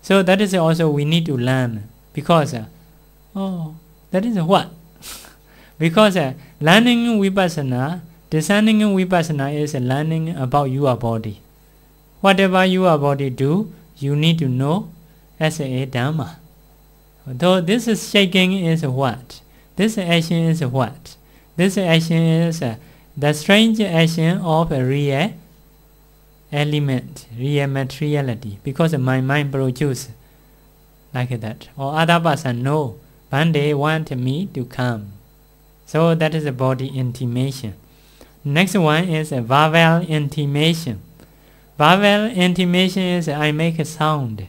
So that is also we need to learn. Because, that is what? Because learning Vipassana, discerning Vipassana is learning about your body. Whatever your body do, you need to know as a Dhamma. Though this is shaking is what? This action is what? This action is the strange action of a real element, real materiality, because my mind produces like that. Or other person know, one day want me to come. So that is a body intimation. Next one is a vowel intimation. Vowel intimation is I make a sound.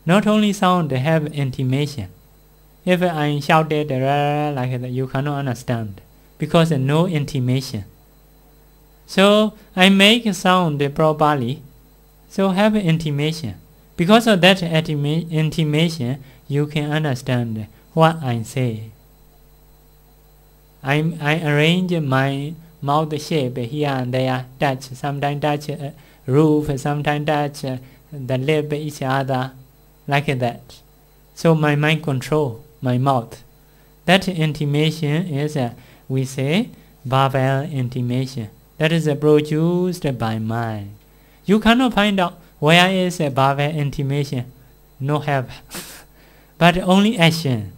Not only sound, have intimation. If I shouted like that, you cannot understand, because no intimation. So I make a sound properly, so have intimation. Because of that intimation, you can understand what I say. I arrange my mouth shape here and there, touch, sometimes touch roof, sometimes touch the lip each other, like that. So my mind control my mouth. That intimation is, we say, vowel intimation. That is produced by mind. You cannot find out where is a vowel intimation. No help. But only action.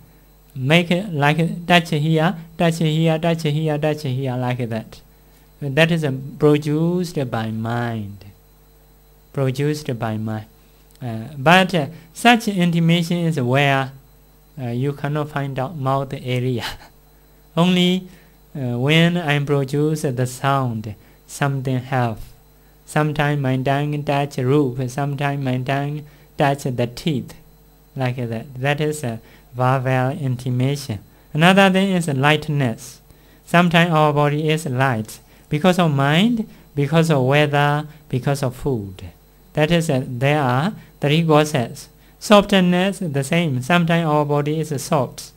Make it like touch here, touch here, touch here, touch here, like that. That is produced by mind. Produced by mind. But such intimation is where you cannot find out mouth area. Only when I produce the sound, something have. Sometimes my tongue touch roof, sometimes my tongue touch the teeth, like that. That is a verbal intimation. Another thing is lightness. Sometimes our body is light because of mind, because of weather, because of food. That is, there are 3 causes. Softness, the same. Sometimes our body is soft.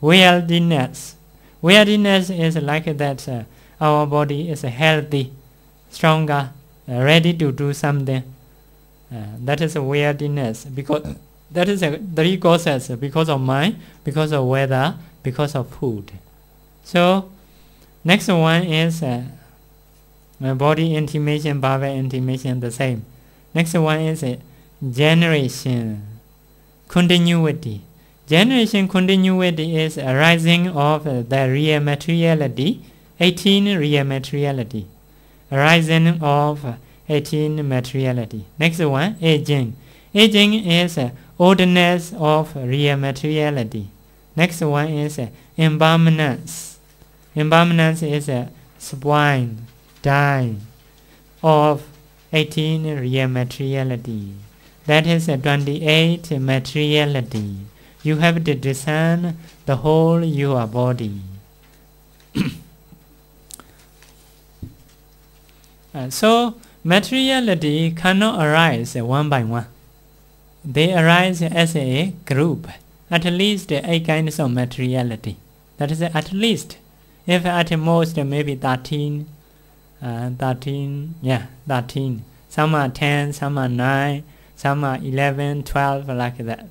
Weirdness. Weirdness is like that. Our body is healthy, stronger, ready to do something. That is a weirdness. Because that is 3 causes. Because of mind, because of weather, because of food. So, next one is body intimation, verbal intimation, the same. Next one is generation, continuity. Generation continuity is arising of the real materiality, 18 real materiality. Arising of 18 materiality. Next one, aging. Aging is oldness of real materiality. Next one is impermanence. Impermanence is spoil, die of 18 real materiality. That is 28 materiality. You have to discern the whole your body. So materiality cannot arise one by one. They arise as a group. At least 8 kinds of materiality. That is at least. If at most maybe 13. 13. Some are 10, some are 9, some are 11, 12, like that.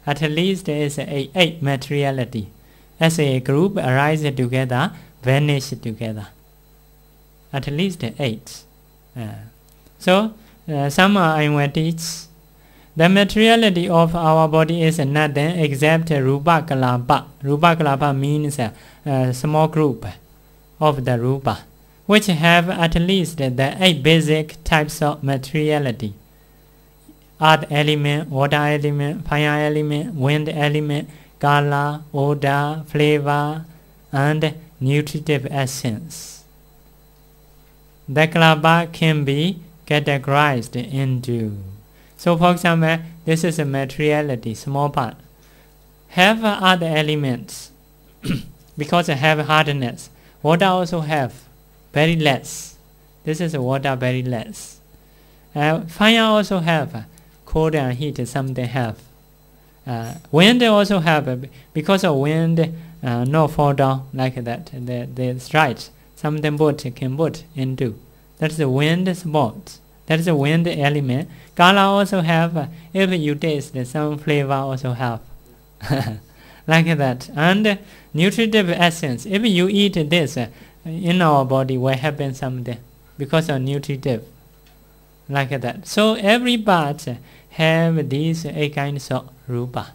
At least is 8 materiality. As a group arise together, vanish together. At least 8. So some are ayurvedics. The materiality of our body is nothing except Rupa Kalapa. Rupa Kalapa means a small group of the Rupa, which have at least the 8 basic types of materiality. Earth element, water element, fire element, wind element, color, odor, flavor, and nutritive essence. The Kalapa can be categorized into. So for example, this is a materiality, small part. Have other elements, because I have hardness. Water also have, very less. This is water, very less. Fire also have, cold and heat, something have. Wind also have, because of wind, no fall down like that. The strike, something boat can put into. That's the wind spot. That is a wind element. Color also have, if you taste some flavor also have. Like that. And nutritive essence, if you eat this, in our body will happen something because of nutritive. Like that. So every part have these 8 kinds of rupa.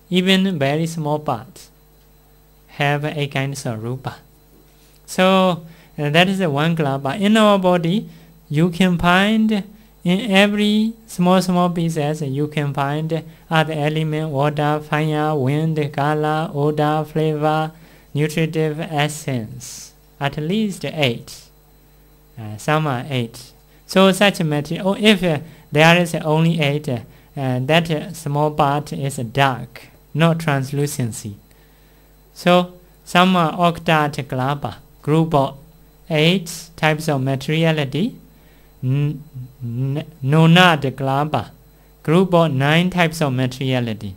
Even very small parts have 8 kinds of rupa. So that is one kalapa. In our body, you can find in every small pieces, you can find other element, water, fire, wind, color, odor, flavor, nutritive essence. At least 8. Some are 8. So such material, if there is only 8, that small part is dark, not translucency. So some are octat kalapa, group of 8 types of materiality. Nonad kalapa, group of 9 types of materiality.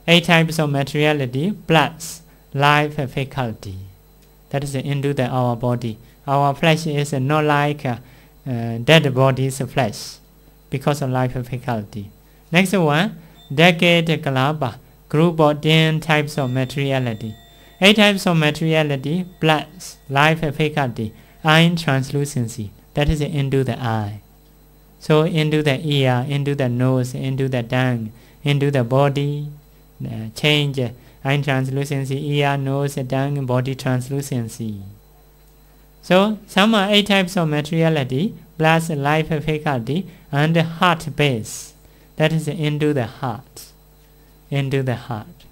8 types of materiality plus life faculty. That is into our body. Our flesh is not like dead body's flesh because of life faculty. Next one, decade kalapa, group of 10 types of materiality. 8 types of materiality plus life faculty, eye translucency. That is into the eye. So into the ear, into the nose, into the tongue, into the body, change eye translucency, ear, nose, tongue, body translucency. So some are 8 types of materiality plus life faculty and heart base. That is into the heart. Into the heart.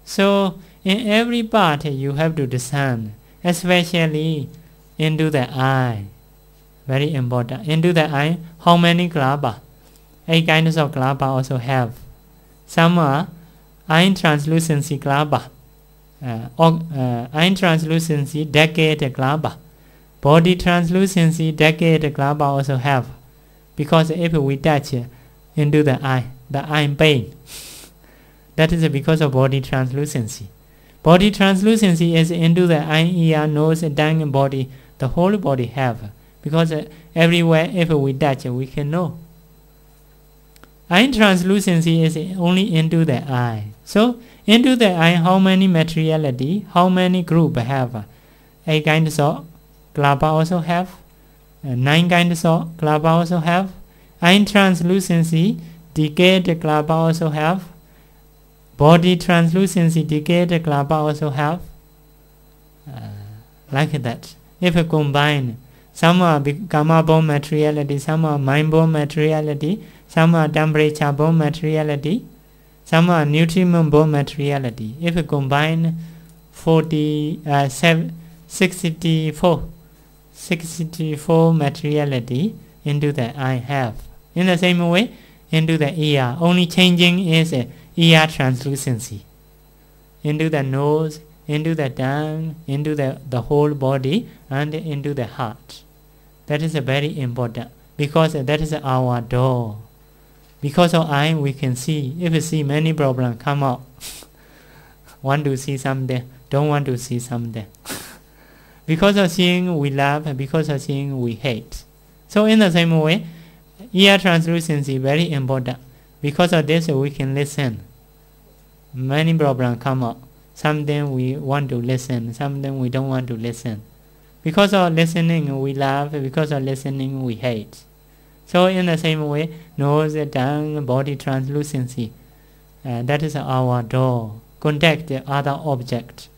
So in every part you have to discern, especially into the eye. Very important. Into the eye, how many klapa? 8 kinds of klapa also have. Some are eye translucency klapa, eye translucency decade klapa. Body translucency decade klapa also have. Because if we touch into the eye pain. That is because of body translucency. Body translucency is into the eye, ear, nose, tongue, and body. The whole body have. Because everywhere, if we touch, we can know. Eye translucency is only into the eye. So, into the eye, how many materiality, how many group have? 8 kinds of klapa also have. 9 kinds of klapa also have. Eye translucency, decade klapa also have. Body translucency, decade klapa also have. Like that. If we combine, some are karma-born materiality, some are mind-born materiality, some are temperature-born materiality, some are nutriment-born materiality. If we combine 64 materiality into the eye have. In the same way, into the ear, only changing is ear translucency. Into the nose, into the tongue, into the whole body, and into the heart. That is very important, because that is our door. Because of eye we can see. If we see many problems come out, want to see something, don't want to see something. Because of seeing we love, because of seeing we hate. So in the same way, ear translucency very important. Because of this we can listen. Many problems come out. Something we want to listen, something we don't want to listen. Because of listening we love, because of listening we hate. So in the same way, nose, tongue, body translucency, that is our door. Contact the other object.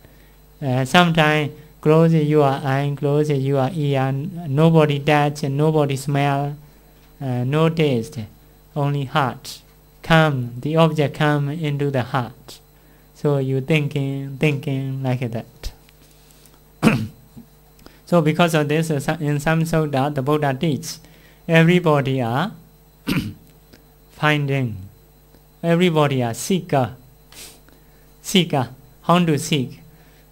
Sometimes close your eye, close your ear, nobody touch, nobody smell, no taste, only heart. Come, the object come into the heart. So you thinking like that. So because of this, in some sutta, the Buddha teaches, everybody are finding, everybody are seeker. Seeker, how to seek?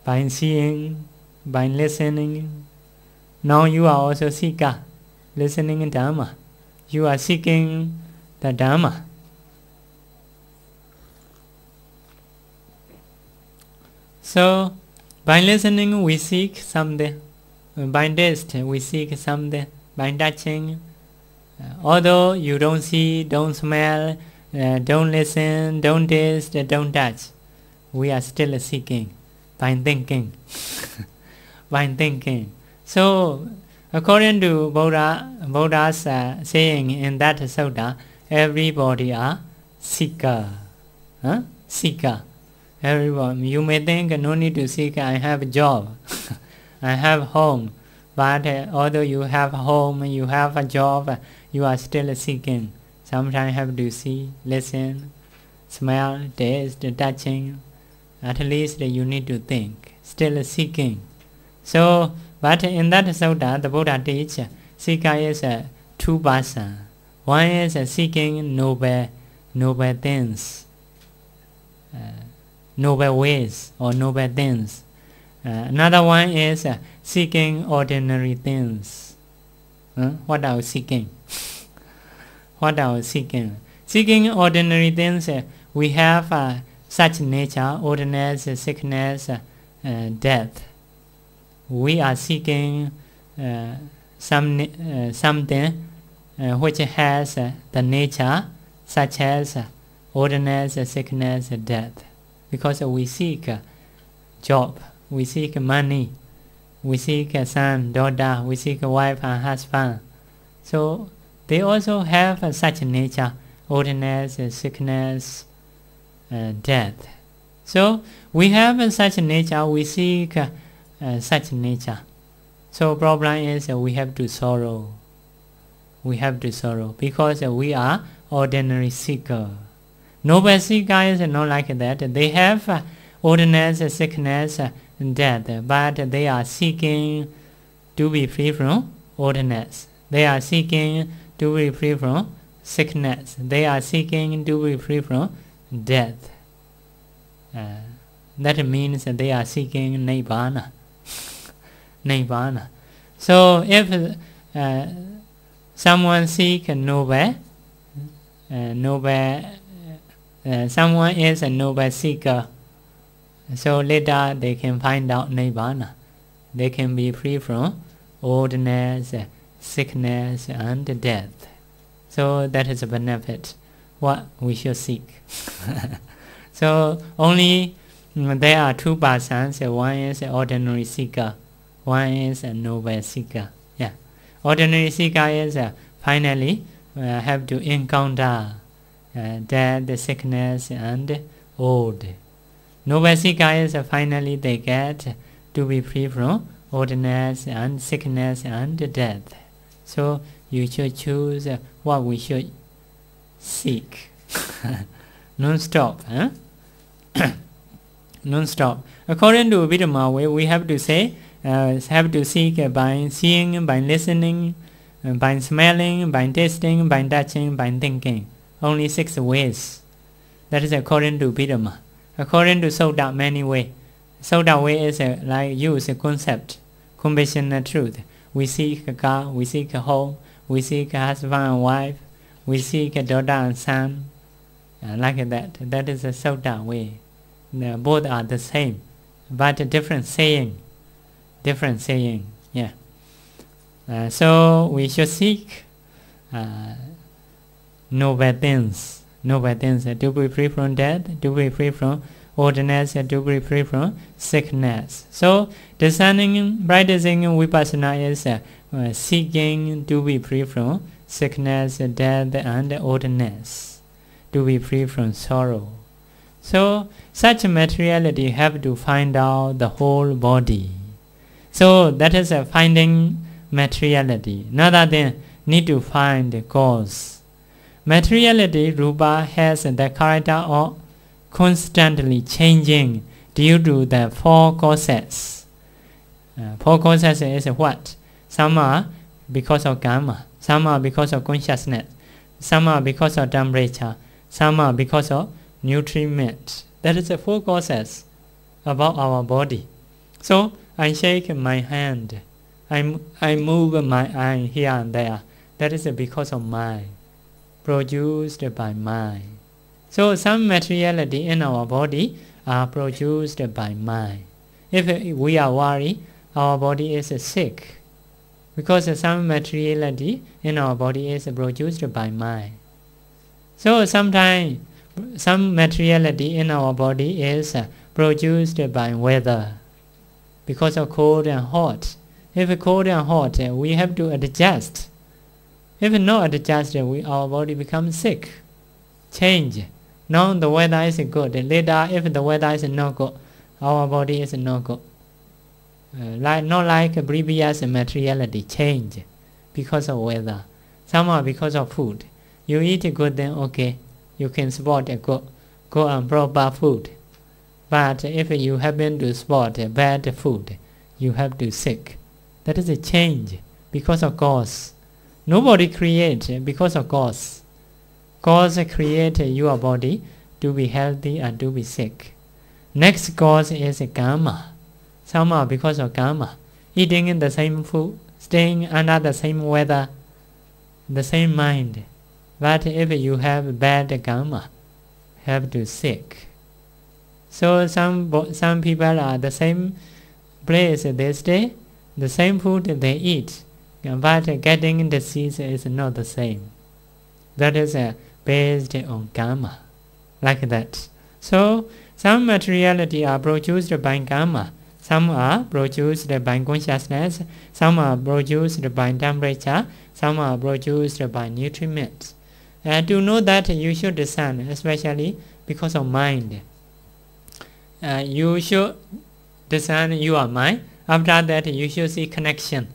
By seeing, by listening. Now you are also seeker, listening in Dhamma. You are seeking the Dhamma. So, by listening we seek something, by taste we seek something, by touching. Although you don't see, don't smell, don't listen, don't taste, don't touch, we are still seeking, by thinking. By thinking. So, according to Buddha's saying in that sutta, everybody are seeker. Seeker. Everyone, you may think no need to seek, I have a job, I have home, but although you have home, you have a job, you are still seeking. Sometimes have to see, listen, smell, taste, touching. At least you need to think, still seeking. So, but in that sutta, the Buddha teaches, seeker is 2 persons. One is seeking noble things. Noble ways or noble things. Another one is seeking ordinary things. What are we seeking? What are we seeking? Seeking ordinary things, we have such nature, oldness, sickness, death. We are seeking something which has the nature such as oldness, sickness, death. Because we seek job, we seek money, we seek a son, daughter, we seek a wife and husband. So they also have such nature, oldness, sickness, death. So we have such nature, we seek such nature. So problem is we have to sorrow. We have to sorrow because we are ordinary seeker. Noble seeker is not like that. They have oldness, sickness, death, but they are seeking to be free from oldness. They are seeking to be free from sickness. They are seeking to be free from death. That means that they are seeking Nibbana. Nibbana. So if someone seeks noble, someone is a noble seeker, so later they can find out Nibbana. They can be free from oldness, sickness, and death. So that is a benefit, what we should seek. So only there are two persons. One is an ordinary seeker, one is a noble seeker. Yeah, ordinary seeker is finally have to encounter death, sickness, and old. Noble seeker is finally they get to be free from oldness and sickness and death. So you should choose what we should seek. Non-stop, huh? Non-stop. According to Vidama way, we have to say, have to seek by seeing, by listening, by smelling, by tasting, by touching, by thinking. Only 6 ways. That is according to Vidama. According to Sutta, many ways. Sutta way is like use a concept, conventional truth. We seek a car, we seek a home, we seek a husband and wife, we seek a daughter and son, like that. That is a Sutta way. Both are the same, but a different saying. Different saying, yeah. So we should seek noble things. Noble things, to be free from death, to be free from oldness, to be free from sickness. So discerning, practicing Vipassana is seeking to be free from sickness, death, and oldness, to be free from sorrow. So such materiality have to find out the whole body. So that is finding materiality. Another thing, need to find the cause. Materiality, Rupa, has the character of constantly changing due to the 4 causes. 4 causes is what? Some are because of karma, some are because of consciousness, some are because of temperature, some are because of nutriment. That is the 4 causes about our body. So I shake my hand, I move my eye here and there. That is because of mind, produced by mind. So some materiality in our body are produced by mind. If we are worried, our body is sick, because some materiality in our body is produced by mind. So sometimes some materiality in our body is produced by weather, because of cold and hot. If cold and hot, we have to adjust. If not adjusted, our body becomes sick. Change. Now the weather is good. Later, if the weather is not good, our body is not good. Not like previous materiality. Change because of weather. Some are because of food. You eat good, then okay, you can spot a good and proper food. But if you happen to spot bad food, you have to sick. That is a change because of cause. Nobody creates because of cause. Cause creates your body to be healthy and to be sick. Next cause is karma. Some are because of karma. Eating in the same food, staying under the same weather, the same mind. But if you have bad karma, have to sick. So some people are the same place they stay, the same food they eat, but getting disease is not the same. That is based on karma, like that. So some materiality are produced by karma, some are produced by consciousness, some are produced by temperature, some are produced by nutriment. To know that, you should discern, especially because of mind. You should discern your mind. After that, you should see connection.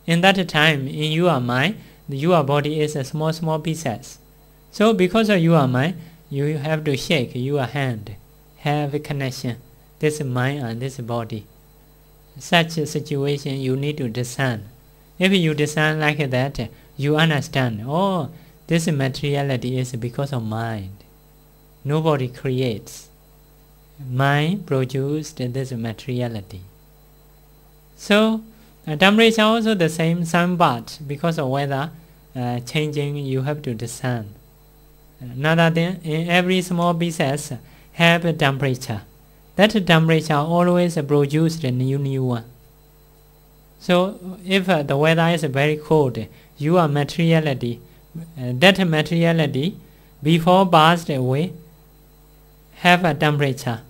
In that time, in your mind, your body is a small pieces. So because of your mind, you have to shake your hand, have a connection. this mind and this body. Such a situation you need to discern. If you discern like that, you understand, oh, this materiality is because of mind. Nobody creates. Mind produced this materiality. So, temperature also the same, some part, because of weather changing, you have to discern. Another thing, in every small pieces have a temperature. That temperature always produces a new one. So, if the weather is very cold, your materiality, that materiality before passed away, have a temperature.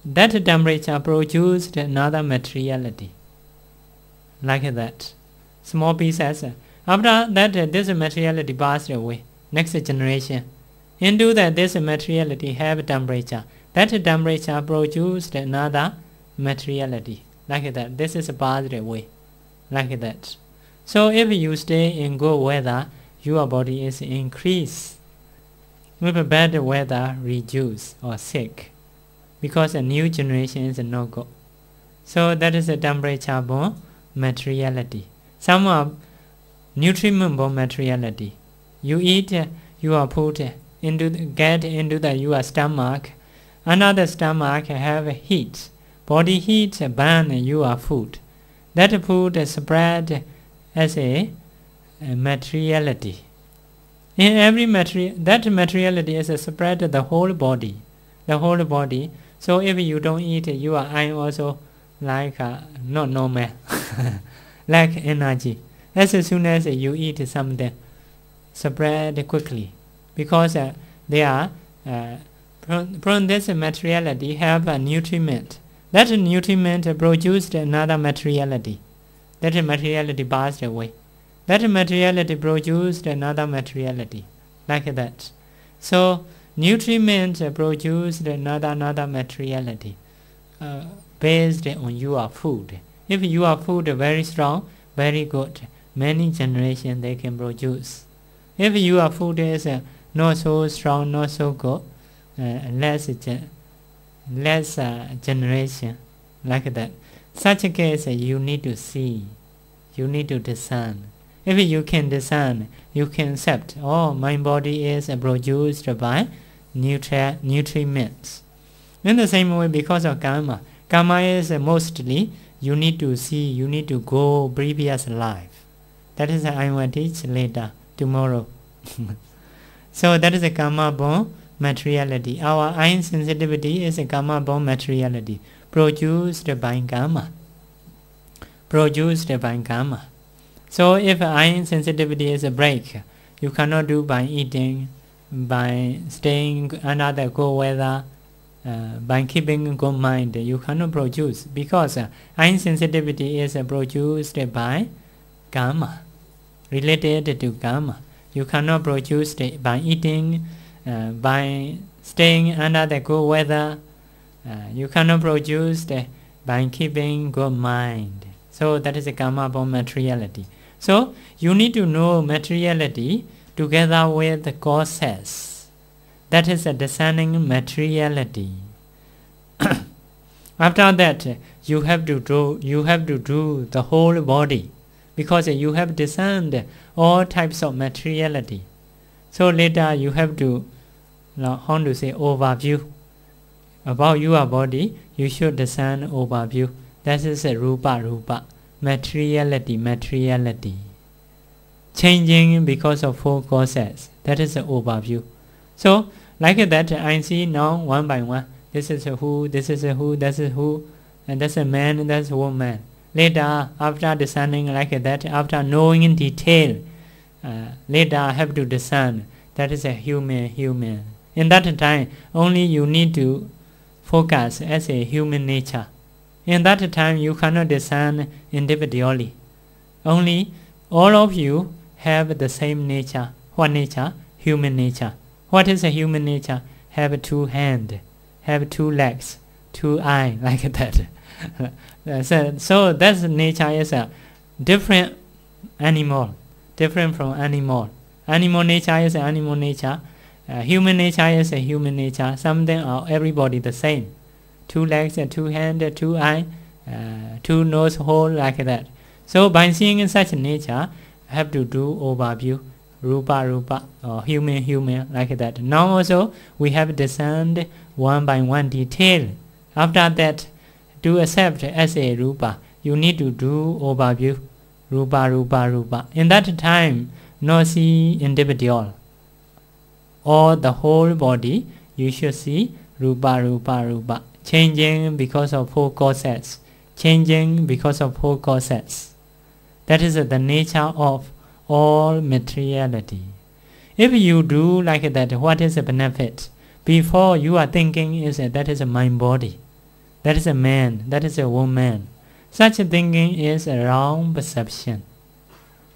That temperature produced another materiality. Like that. Small pieces. After that, this materiality passed away. Next generation. Into that, this materiality have temperature. That temperature produced another materiality. Like that. This is passed away. Like that. So if you stay in good weather, your body is increased. With bad weather, reduce or sick. Because a new generation is no good. So that is a temperature-borne materiality. Some are nutriment-borne materiality. You eat your food get into your stomach. Another stomach have heat. Body heat burn your food. That food spread as a materiality. In every that materiality is spread the whole body. The whole body. So if you don't eat, your eye also like not normal, lack energy. As soon as you eat something, spread quickly, because they are from this materiality have a nutriment. That nutriment produced another materiality. That materiality passed away. That materiality produced another materiality, like that. So nutriment produced another materiality based on your food. If your food very strong, very good, many generations they can produce. If your food is not so strong, not so good, less generation, like that. Such a case you need to see, you need to discern. If you can discern, you can accept, oh, my body is produced by nutriments. In the same way, because of karma, karma is mostly, you need to see, you need to go previous life. That is I will teach later, tomorrow. So that is a karma-born materiality. Our eye sensitivity is a karma-born materiality, produced by karma. Produced by karma. So if eye sensitivity is a break, you cannot do by eating, by staying under the good weather, by keeping good mind, you cannot produce, because eye sensitivity is produced by karma, related to karma. You cannot produce it by eating, by staying under the good weather. You cannot produce it by keeping good mind. So that is a karma-born materiality. So you need to know materiality together with the causes. That is a discerning materiality. After that, you have to do the whole body, because you have discerned all types of materiality. So later you have to, how to say, overview about your body. You should discern overview. That is a rupa, materiality. Changing because of four causes. That is the overview. So like that, I see now one by one. This is a who, this is a who, that's a who, and that's a man, that's a woman. Later, after discerning like that, after knowing in detail, later I have to discern that is a human. In that time, only you need to focus as a human nature. In that time, you cannot discern individually. Only all of you have the same nature. What nature? Human nature. What is a human nature? Have two hands, have two legs, two eyes, like that. So that nature is a different animal, different from animal. Animal nature is animal nature. Human nature is a human nature. Something or everybody the same. 2 legs, 2 hands, 2 eyes, 2 nose hole, like that. So by seeing in such nature, have to do overview, rupa, or human, like that. Now also we have discerned one by one detail. After that, to accept as a rupa, you need to do overview, rupa. In that time, not see individual or the whole body. You should see rupa, changing because of 4 causes, changing because of 4 causes. That is the nature of all materiality. If you do like that, what is the benefit? Before you are thinking is that is a mind body, that is a man, that is a woman. Such thinking is a wrong perception.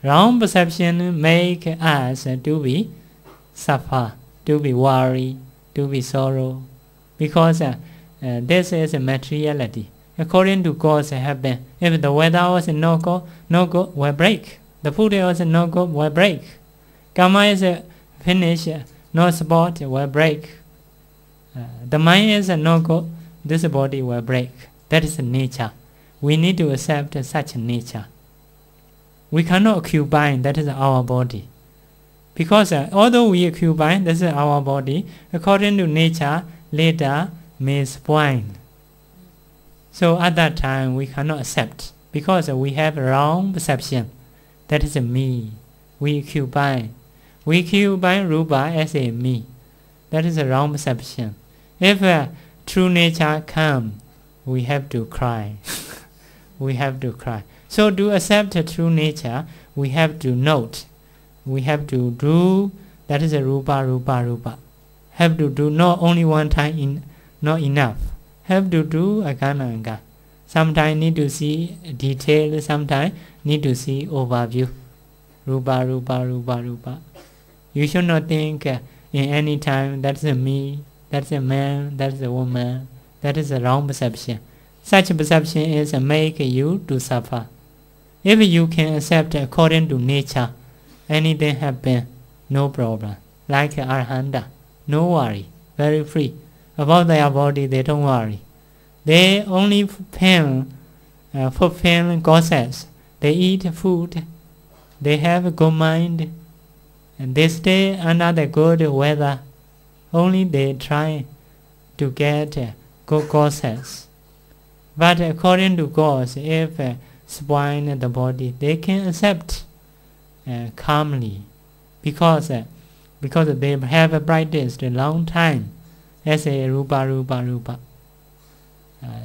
Wrong perception make us to be suffer, to be worry, to be sorrow, because this is a materiality. According to cause happen. If the weather was no good, will break. The food was no good, will break. Karma is finished, no sport, will break. The mind is no good, this body will break. That is nature. We need to accept such nature. We cannot occupy, that is our body. Because although we occupy, this is our body, according to nature, later may spoil. So at that time we cannot accept, because we have wrong perception. That is a me. We occupy rupa as a me. That is a wrong perception. If true nature come, we have to cry. We have to cry. So to accept true nature, we have to note. We have to do, that is a rupa. Have to do not only one time, not enough. Have to do agana. Sometimes need to see detail, sometimes need to see overview. Rupa. You should not think in any time that's a me, that's a man, that's a woman. That is a wrong perception. Such perception is make you to suffer. If you can accept according to nature, anything happen, no problem. Like Arhanta, no worry, very free. About their body, they don't worry. They only fulfill causes. They eat food. They have a good mind. And they stay under the good weather. Only they try to get good causes. But according to cause, if spoil the body, they can accept calmly. Because they have practiced a long time. As a rupa.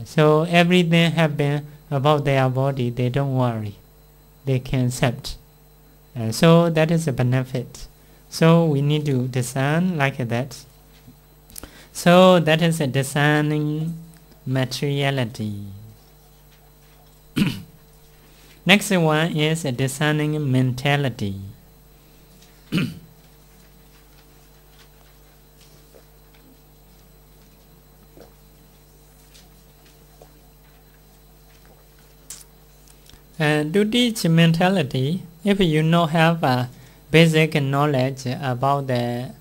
So everything happen about their body, they don't worry. They can accept. So that is a benefit. So we need to discern like that. So that is a discerning materiality. Next one is a discerning mentality. To teach mentality, if you not have a basic knowledge about the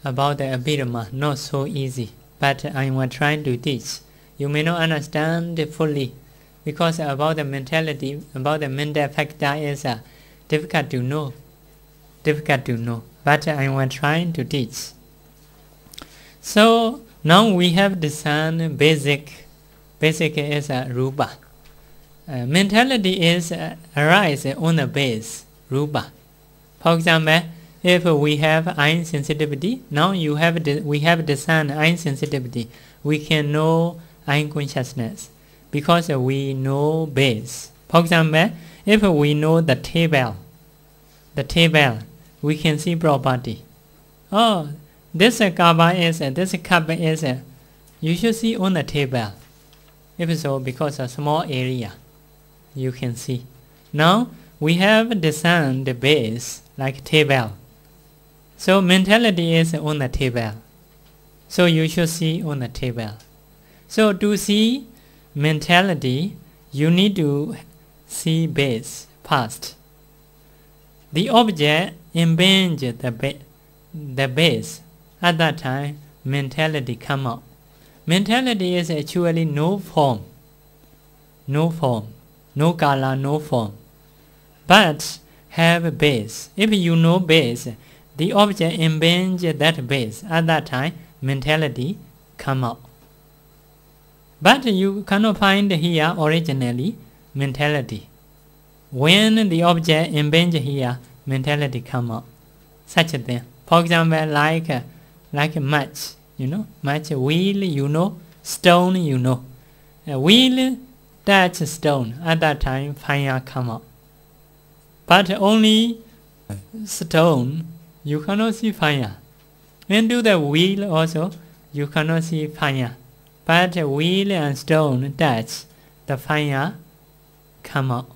Abhidhamma, not so easy. But I was trying to teach. You may not understand it fully, because about the mentality, about the mental factor is difficult to know. But I was trying to teach. So now we have discerned basic. Basic is rupa. Mentality is arise on the base, rupa. For example, if we have eye sensitivity, now we have discerned eye sensitivity. We can know eye consciousness because we know base. For example, if we know the table, we can see property. Oh, this cover is, this cup is, you should see on the table. If so, because a small area, you can see. Now, we have discerned the base, like table. So, mentality is on the table. So, you should see on the table. So, to see mentality, you need to see base, past. The object impinges the base. At that time, mentality come out. mentality is actually no form, no color, no form, but have a base. If you know base, the object impinges that base. At that time, mentality come out. But you cannot find here originally mentality. When the object impinges here, mentality come out. Such a thing. For example, like a match, match, wheel, stone, a wheel touch stone. At that time, fire come out. But only stone, you cannot see fire. Into the wheel also, you cannot see fire. But wheel and stone touch, the fire come out.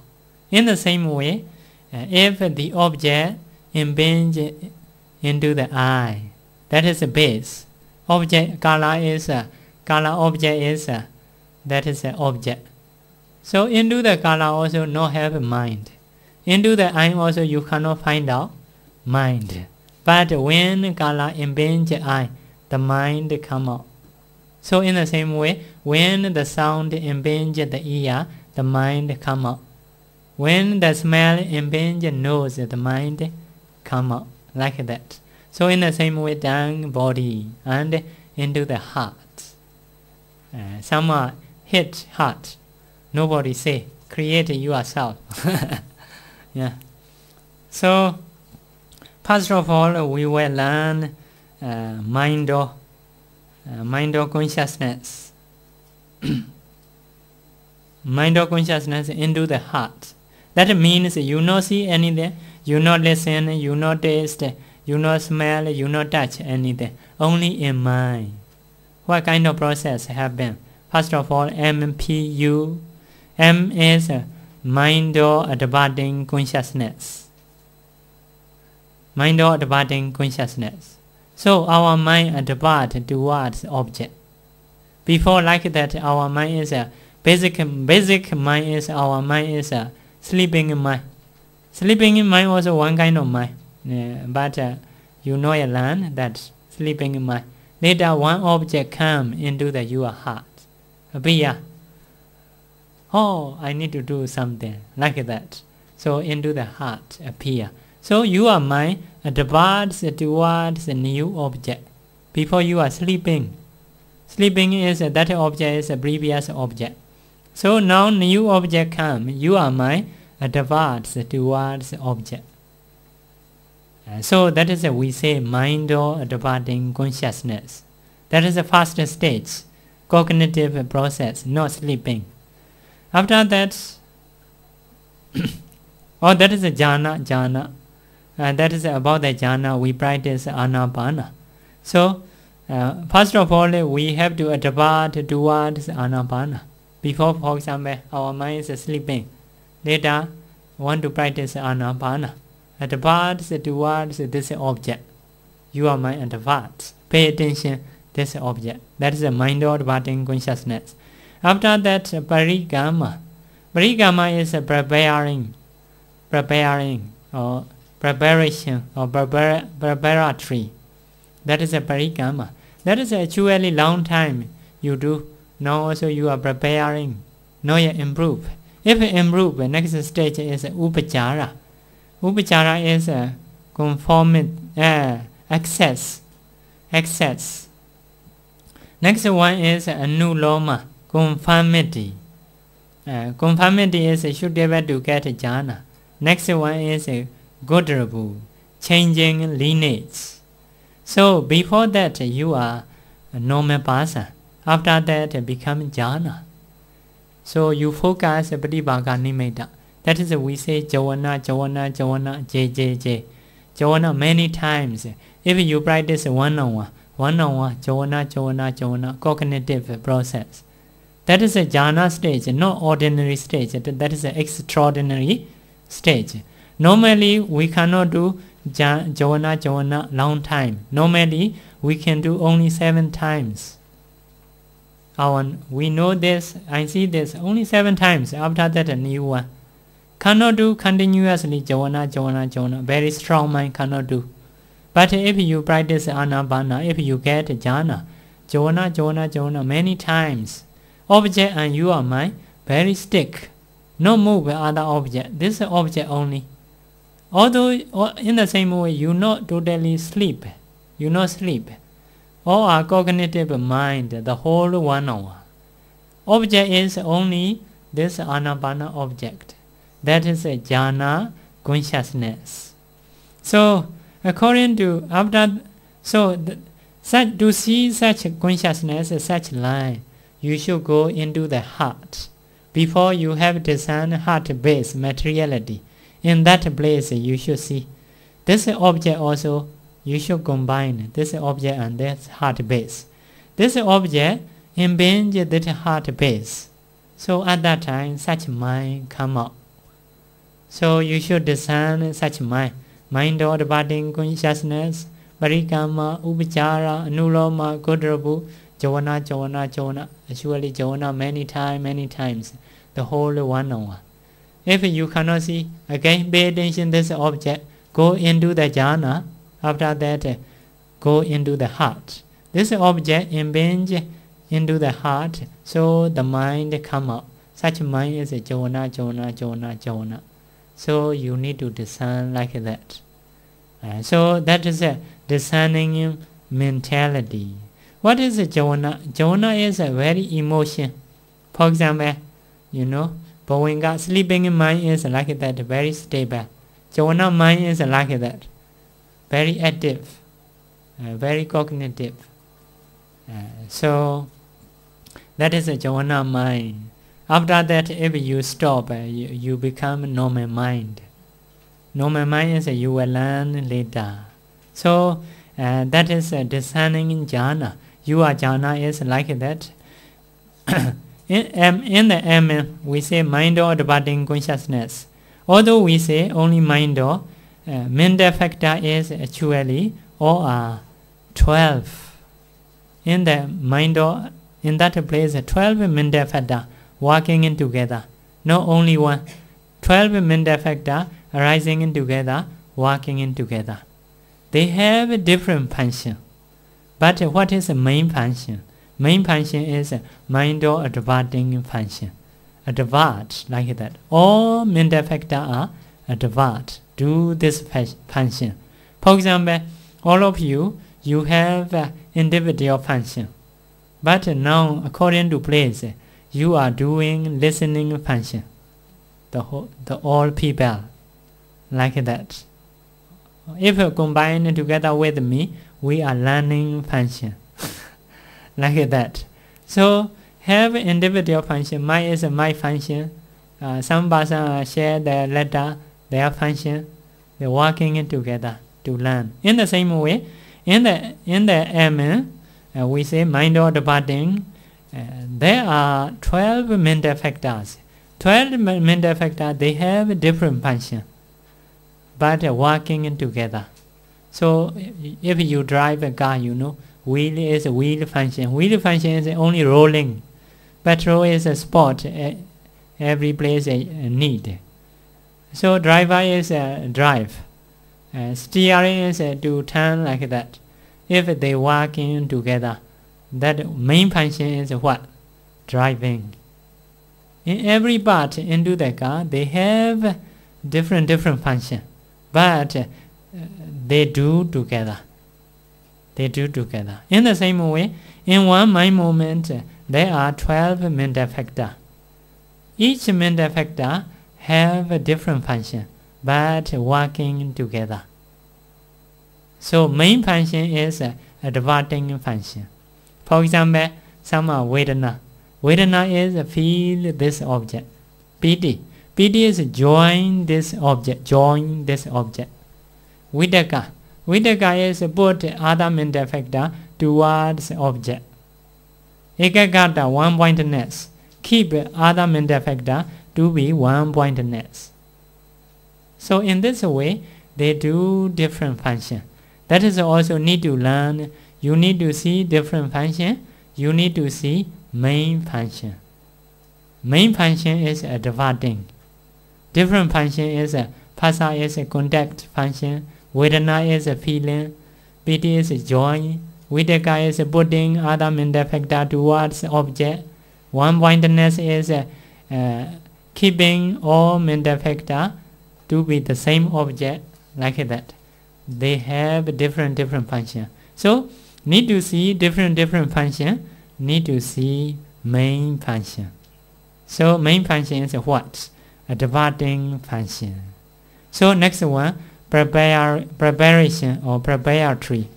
In the same way, if the object impinges into the eye, that is the base. Object color object is that is the object. So into the color also not have mind. Into the eye also you cannot find out mind. But when color impinges eye, the mind come out. So in the same way, when the sound impinges the ear, the mind come out. When the smell impinges nose, the mind come out. Like that. So in the same way, down body and into the heart. Some are hit heart. Nobody say, create yourself. Yeah. So first of all, we will learn mind of consciousness. Mind of consciousness into the heart. That means you not see anything, you not listen, you not taste, you not smell, you not touch anything. Only in mind. What kind of process happen? First of all, MPU. M is mind of departing consciousness. Mind of departing consciousness. So our mind depart towards object. Before like that, our mind is a basic mind is our mind is a sleeping mind. Sleeping in mind also one kind of mind. But you learn that sleeping in mind. Later one object come into your heart. Appear. Oh, I need to do something like that. So into the heart appear. So your mind departs towards a new object. Before you are sleeping. Sleeping is that object is a previous object. So now new object come. Your mind departs towards object. So that is we say mind or departing consciousness. That is the first stage, cognitive process, not sleeping. After that, that is a jhana. That is about the jhana. We practice Anapana. So first of all, we have to depart towards Anapana. Before, for example, our mind is sleeping. Later, want to practice Anapana. Departs towards this object. Your mind departs. Pay attention this object. That is the mind or departing consciousness. After that, parigama. Parigama is preparing or preparation or preparatory. That is a parigama. That is actually long time you do. Now also you are preparing. Now you improve. If you improve, the next stage is upachara. Upachara is a conformity, access. Next one is anuloma, conformity. Conformity is should be able to get jhana. Next one is godarabu, changing lineage. So before that you are a normal person. After that become jhana. So you focus pratibhaka nimitta. That is we say jhana, J. Jhana many times. If you practice one-on-one, jhana, cognitive process. That is a jhana stage, not ordinary stage. That is an extraordinary stage. Normally we cannot do jhana long time. Normally we can do only 7 times. We know this, I see this, only 7 times. After that a new one. Cannot do continuously jhana. Very strong mind cannot do. But if you practice Anapana, if you get jhana Jhana, many times. Object and you are mind, very stick. No move with other object. This is object only. Although in the same way, you not totally sleep. You not sleep. All are cognitive mind, the whole 1 hour. Object is only this Anapana object. That is a jhana consciousness. So, according to to see such consciousness, such line, you should go into the heart. Before you have discerned heart-based materiality, in that place you should see. This object also, you should combine this object and this heart base. This object impinges that heart base. So at that time, such mind come out. So you should discern such mind. Mind or departing consciousness, Parikama, Upachara, Anuloma, Kodrabu, Jhana. Actually Jhana many times. The whole 1 hour. If you cannot see, again pay attention to this object. Go into the jhana. After that, go into the heart. This object impinges into the heart, so the mind come out. Such mind is a jhana. So you need to discern like that. So that is a discerning mentality. What is a jhana? Jhana is a very emotion. For example, Bhavanga, sleeping mind is like that, very stable. Jhana mind is like that, very active, very cognitive. So that is a jhana mind. After that, if you stop, you become normal mind. Normal mind is you will learn later. So that is discerning jhana. Your jhana is like that. In the M, we say mind or departing consciousness. Although we say only mind or mental factor is actually all are 12. In the mind or in that place, 12 mental factor working in together. Not only one. 12 mental factor arising in together, working in together. They have a different function. But what is the main function? Main function is mind or departing function. Advart, like that. All mental factors are advart, do this function. For example, all of you have individual function. But now, according to place, you are doing listening function. The all people, like that. If you combine together with me, we are learning function. Like that. So have individual function. My is my function. Some person share their letter, their function. They're working together to learn. In the same way, in the M, we say mind or departing. There are 12 mental factors. 12 mental factors, they have different function, but working together. So if you drive a car, wheel is a wheel function. Wheel function is only rolling. Petrol is a sport. Every place need. So driver is a drive. Steering is to turn like that. If they working together, that main function is what? Driving. In every part into the car, they have different function, but they do together. They do together. In the same way, in one mind moment, there are 12 mental factors. Each mental factor have a different function, but working together. So main function is a departing function. For example, some are Vedana. Vedana is feel this object. Piti. Piti is join this object. Vidaka. Vidaka is put other mental factor towards object. Ekagata, one-pointedness. Keep other mental factor to be one-pointedness. So in this way, they do different function. That is also need to learn. You need to see different function. You need to see main function. Main function is a departing. Different function is a phasa is a contact function. Vedana is a feeling. Piti is a joy. Vitakka is putting other mental factor towards object. One-pointedness is keeping all mental factor to be the same object, like that. They have different function. So need to see different function. Need to see main function. So main function is what? A departing function. So next one, preparation or preparatory.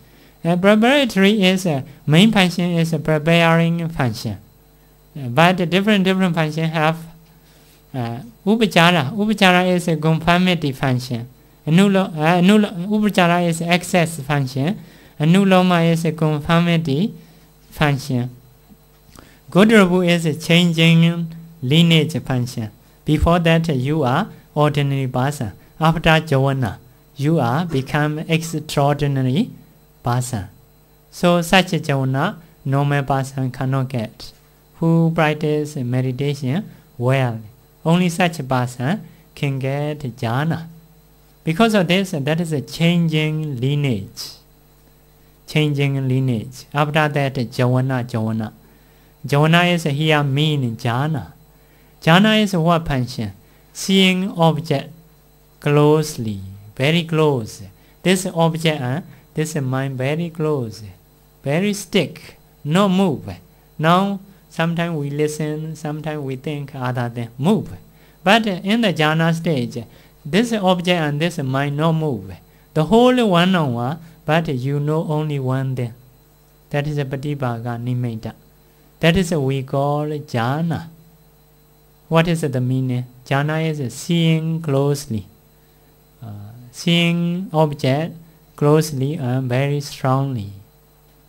Preparatory is main function is a preparing function. But different function have upachara. Upachara is a conformity function. Upachara is access function. Anuloma is a conformity function. Godrabu is a changing lineage function. Before that you are ordinary person. After jhana, you are become extraordinary person. So such a jhana normal person cannot get. Who practice meditation well, only such a person can get jhana. Because of this, that is a changing lineage. Changing lineage. After that, jhana. Jhana is here mean jhana. Jhana is what function? Seeing object closely, very close. This object, this mind very close, very stick, no move. Now, sometimes we listen, sometimes we think other than move. But in the jhana stage, this object and this mind no move. The whole one-on-one, but you know only one thing. That is a patibhaga nimitta. That is we call jhana. What is the meaning? Jhana is seeing closely. Seeing object closely and very strongly.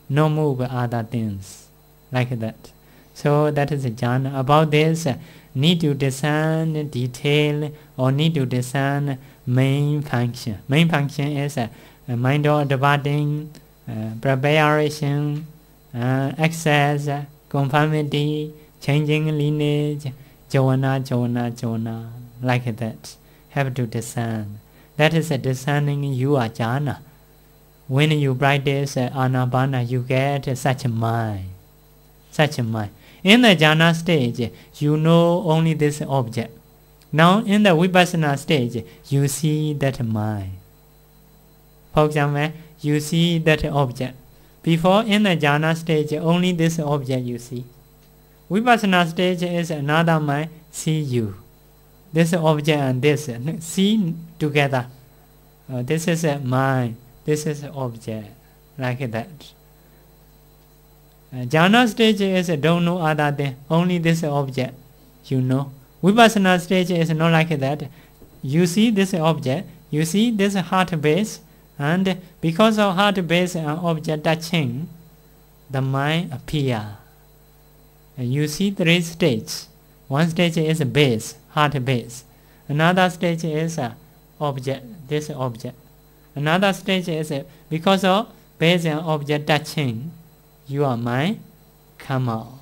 No move other things. Like that. So that is a jhana. About this, need to discern detail or need to discern main function. Main function is mind or departing, preparation, access, conformity, changing lineage, jhana, like that. Have to discern. That is a discerning you are jhana. When you practice Anapana, you get such a mind. Such a mind. In the jhana stage, you know only this object. Now in the Vipassana stage, you see that mind. For example, you see that object. Before in the jhana stage, only this object you see. Vipassana stage is another mind, see you. This object and this, see together. This is a mind, this is an object, like that. Jhana stage is don't know other than only this object, you know. Vipassana stage is not like that. You see this object, you see this heart base, and because of heart base and object touching, the mind appear. You see three stages. One stage is base, heart base. Another stage is object, this object. Another stage is because of base and object touching, your mind come out.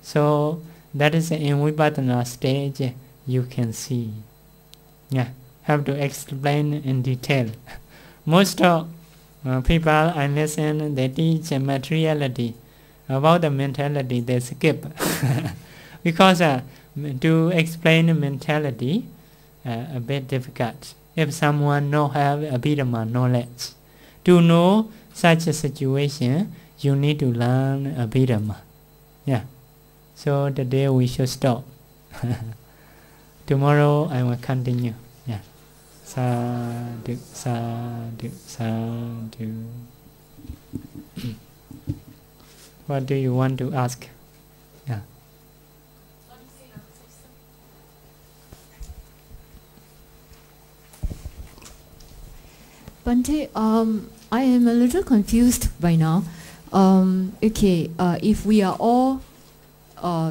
So that is in Vipassana stage you can see. Yeah, have to explain in detail. Most of people I listen, they teach materiality. About the mentality, they skip. Because to explain mentality, a bit difficult. If someone no have Abhidhamma knowledge, to know such a situation, you need to learn Abhidhamma. Yeah. So today we should stop. Tomorrow I will continue. Yeah. Sadhu, sadhu, sadhu. What do you want to ask? Yeah. Bhante, I am a little confused by now. If we are all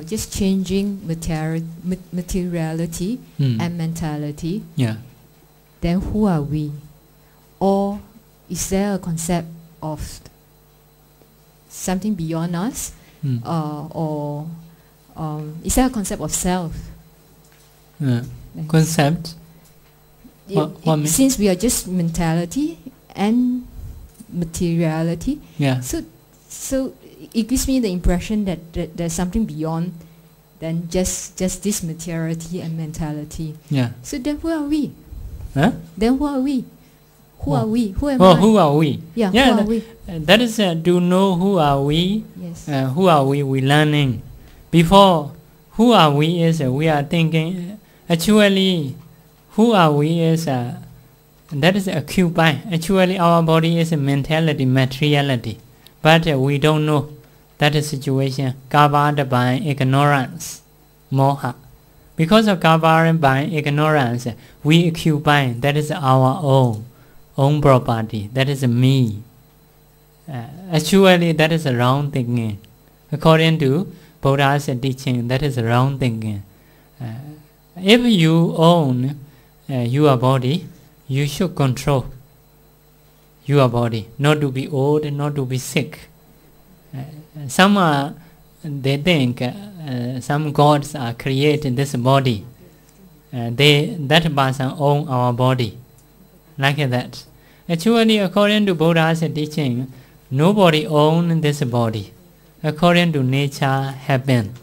just changing materiality and mentality, yeah, then who are we? Or is there a concept of something beyond us? Or is there a concept of self? Concept? Since we are just mentality and materiality, yeah. so So it gives me the impression that there's something beyond than just this materiality and mentality. Yeah. So then who are we? Huh? Then who are we? Who are we? Who am Oh, I? who are we? Yeah, Yeah, who are we? That is to know who are we. Yes. Who are we? We learning. Before, who are we is we are thinking. Actually, who are we is that is occupy. Actually, our body is a mentality, materiality, but we don't know. That is situation covered by ignorance, moha. Because of covered by ignorance, we occupy. That is our own property. That is me. Actually, that is wrong thinking. According to Buddha's teaching, that is wrong thinking. If you own your body, you should control your body, not to be old, not to be sick. Some they think some gods are creating this body. That person own our body, like that. Actually, according to Buddha's teaching, nobody owns this body. According to nature, happen.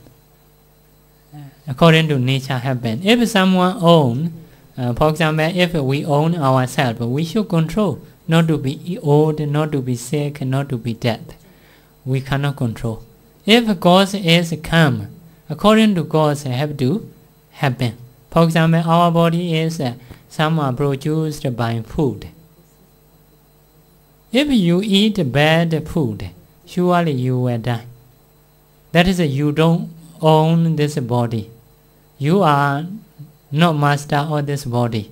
According to nature, happen. If someone own, for example, if we own ourselves, we should control, not to be old, not to be sick, not to be dead. We cannot control. If cause is come, according to cause have to happen. For example, our body is some produced by food. If you eat bad food, surely you will die. That is, you don't own this body. You are not master of this body.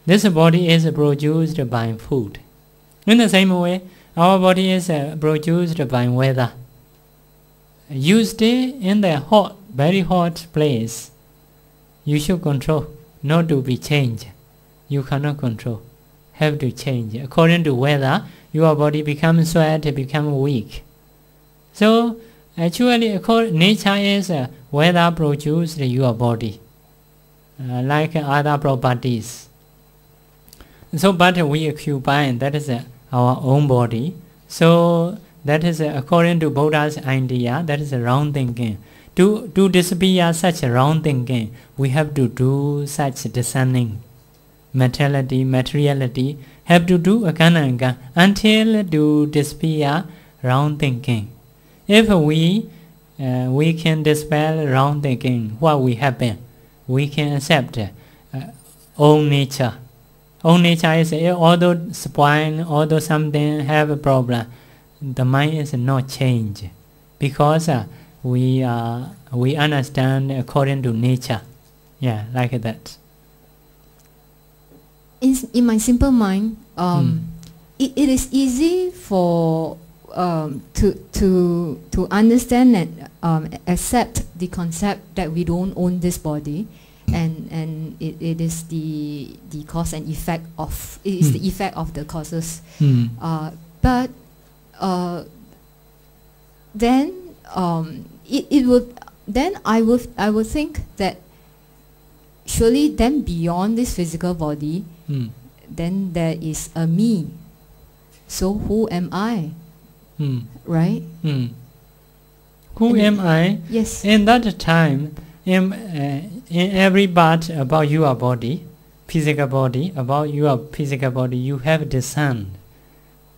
This body is produced by food. In the same way, our body is produced by weather. You stay in the hot, very hot place. You should control, not to be changed. You cannot control. Have to change. According to weather, your body becomes sweat, become weak. So, actually, nature is weather produced your body, like other properties. So, but we occupy, that is our own body. So, that is according to Buddha's idea, that is wrong thinking. To disappear such wrong thinking, we have to do such discerning. Materiality, have to do akananga until to disappear wrong thinking. If we can dispel wrong thinking, what will happen? We can accept own nature. Own nature is although spoil, although something have a problem, the mind is not changed because we understand according to nature. Yeah, like that. In my simple mind, it is easy for to understand and accept the concept that we don't own this body, and it is the cause and effect of the effect of the causes. But then it would then I would think that surely then beyond this physical body, then there is a me. So who am I? Right? Who am I? Yes. In that time, in every part about your body, physical body, about your physical body, you have discerned.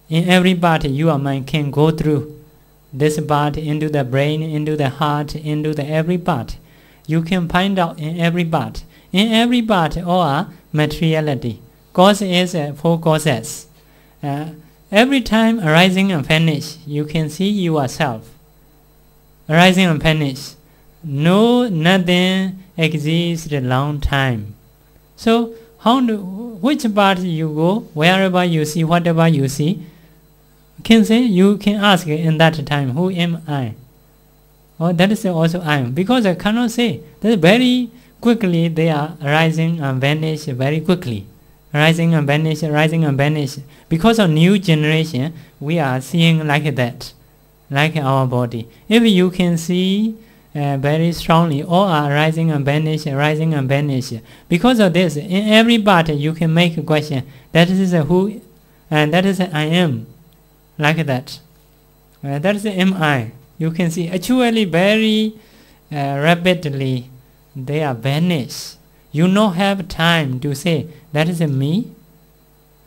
In every part, your mind can go through this part into the brain, into the heart, into the every part. You can find out in every part. In every part, or materiality. Cause is 4 causes. Every time arising and vanish, you can see yourself. Arising and vanish. No, nothing exists a long time. So, which part you go, wherever you see, whatever you see, you can ask in that time, who am I? Oh, that is also I am. Because I cannot say. That very quickly they are arising and vanish very quickly. Rising and vanish, rising and vanish. Because of new generation, we are seeing like that, like our body. If you can see very strongly, all are rising and vanish, rising and vanish. Because of this, in every part you can make a question. That is who, and that is I am, like that. That is the MI. You can see actually very rapidly they are vanished. You don't have time to say that is a me,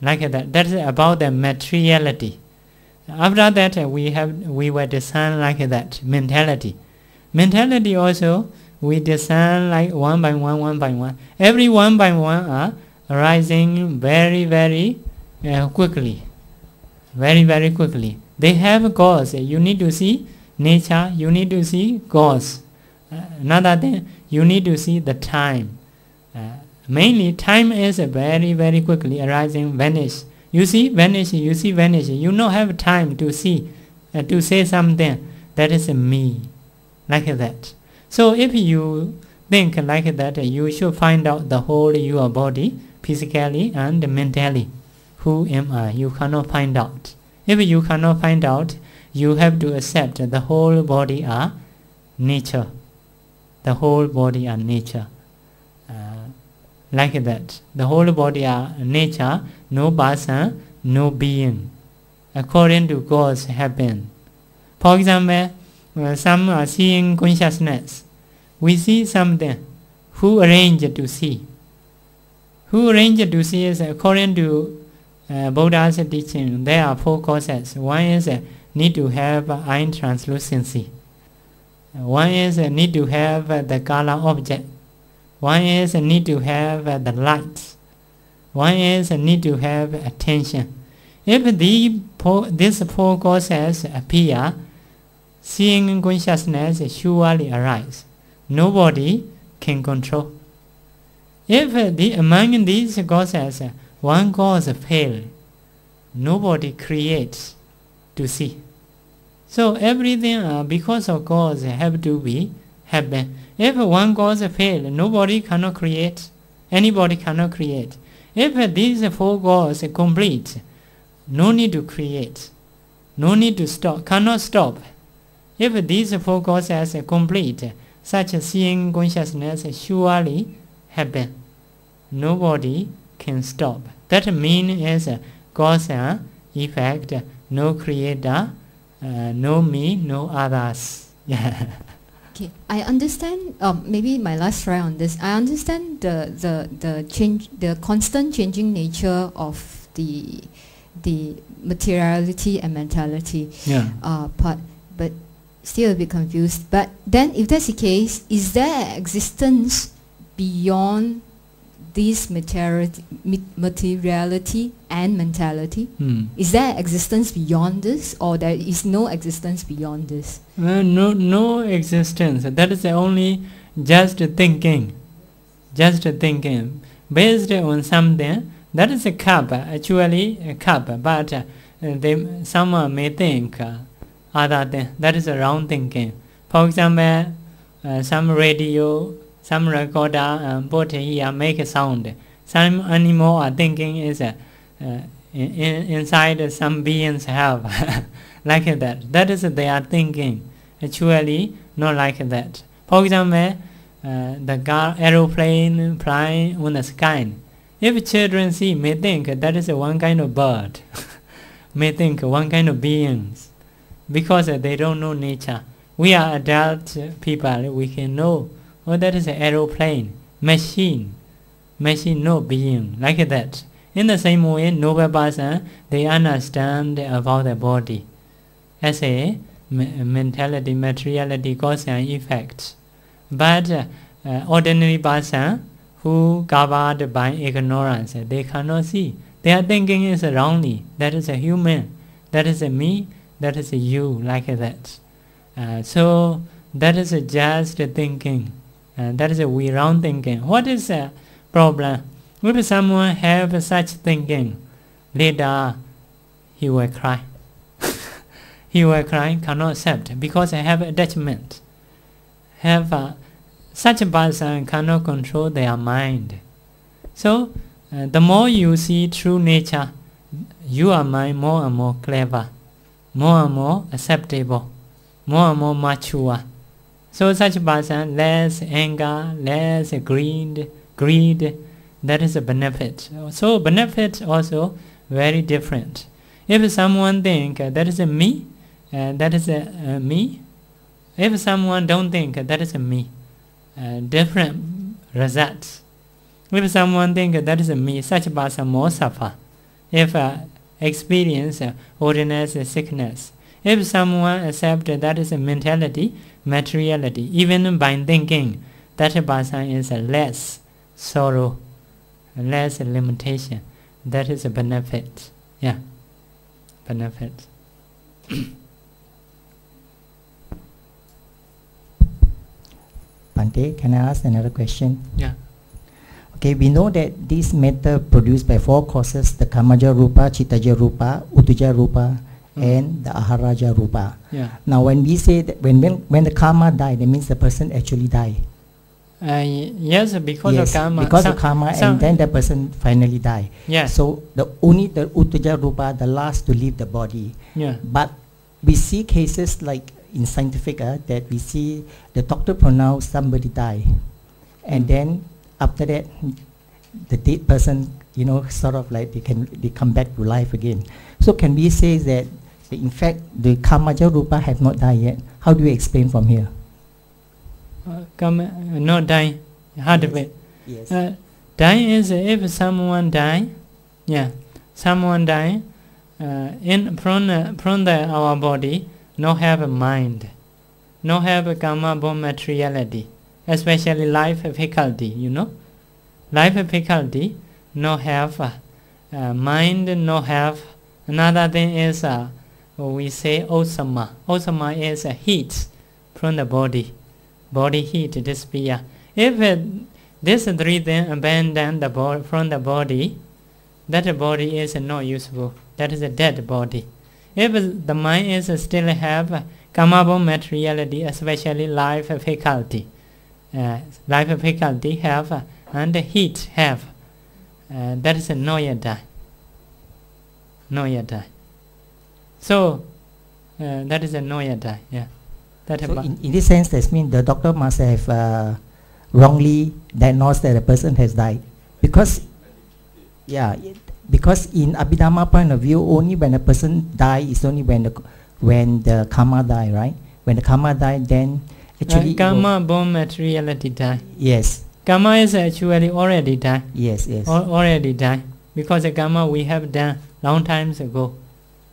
like that. That is about the materiality. After that we were designed like that, mentality. Mentality also we design like one by one. Every one by one are arising very quickly. Very quickly. They have cause. You need to see nature, you need to see cause. Another thing, you need to see the time. Mainly time is very quickly arising, vanish. You see vanish, you see vanish. You don't have time to see, to say something. That is me, like that. So if you think like that, you should find out the whole your body, physically and mentally. Who am I? You cannot find out. If you cannot find out, you have to accept the whole body are nature. The whole body are nature. Like that. The whole body are nature, no person, no being. According to God's happen. For example, some are seeing consciousness. We see something. Who arranged to see? Who arranged to see is according to Buddha's teaching. There are 4 causes. One is need to have eye translucency. One is need to have the color object. One is need to have the light. One is need to have attention. If these 4 causes appear, seeing consciousness surely arises. Nobody can control. If among these causes one cause fails, nobody creates to see. So everything because of cause have to be happen. If one cause fails, nobody cannot create. Anybody cannot create. If these 4 causes complete, no need to create. No need to stop. Cannot stop. If these 4 causes are complete, such seeing consciousness surely happen. Nobody can stop. That means is cause and effect, no creator, no me, no others. Okay, I understand. Maybe my last try on this. I understand the change, the constant changing nature of the materiality and mentality part, but still a bit confused. But then, if that's the case, is there existence beyond this materiality and mentality? Is there existence beyond this, or there is no existence beyond this? No existence. That is only just thinking. Just thinking. Based on something, that is a cup, actually a cup, but some may think other than that is a wrong thinking. For example, some radio, some recorder put here make a sound. Some animal are thinking is inside some beings have like that. That is they are thinking. Actually, not like that. For example, the aeroplane flying on the sky. If children see, may think that is one kind of bird, may think one kind of beings, because they don't know nature. We are adult people, we can know, oh, that is an aeroplane, machine, no being, like that. In the same way, noble person, they understand about the body as a mentality, materiality, cause and effect. But ordinary person who covered by ignorance, they cannot see. Their thinking is wrongly. That is a human. That is a me. That is a you, like that. So that is just thinking. That is a wrong thinking. What is the problem? If someone have such thinking, later he will cry. He will cry, cannot accept, because I have attachment. Such a person cannot control their mind. So, the more you see true nature, you are more and more clever, more and more acceptable, more and more mature. So such a person, less anger, less greed, that is a benefit. So benefit also very different. If someone think that is a me, that is me. If someone don't think that is me, different results. If someone think that is me, such person more suffer. If experience ordinance sickness. If someone accept that is a mentality, materiality, even by thinking, that person is less sorrow, less limitation. That is a benefit. Yeah, benefit. Bhante, can I ask another question? Yeah. Okay, we know that this matter produced by 4 causes, the Kamaja Rupa, Chittaja Rupa, Uttuja Rupa, and the Aharaja Rupa. Yeah. Now when we say that when the karma die, that means the person actually die. Yes, because of karma. Because of karma, and then the person finally die. Yeah. So only the Uttuja Rupa, the last to leave the body. Yeah. But we see cases like in scientific that we see the doctor pronounce somebody die, and then after that the dead person, sort of like they come back to life again. So can we say that in fact the Kamaja Rupa have not died yet? How do we explain from here? Not die. Hard of it. Yes. Die is if someone die. Yeah. Someone die. From our body, no have a mind, no have a karma born materiality, especially life faculty. Life faculty, no have mind, no have. Another thing is we say osama. Osama is heat from the body. Body heat, this fear. If this 3 things abandon from the body, that body is not useful. That is a dead body. If the mind is still have karma-born materiality, especially life faculty, life faculty have and heat have, that is not yet die. Not yet die. So that is a not yet die. Yeah. That so in this sense, that means the doctor must have wrongly diagnosed that a person has died, because because in Abhidhamma point of view, only when a person die is only when the karma die, right? When the karma die, then actually karma born materiality die. Yes. Karma is actually already die. Yes, yes. Already die, because the karma we have done long times ago.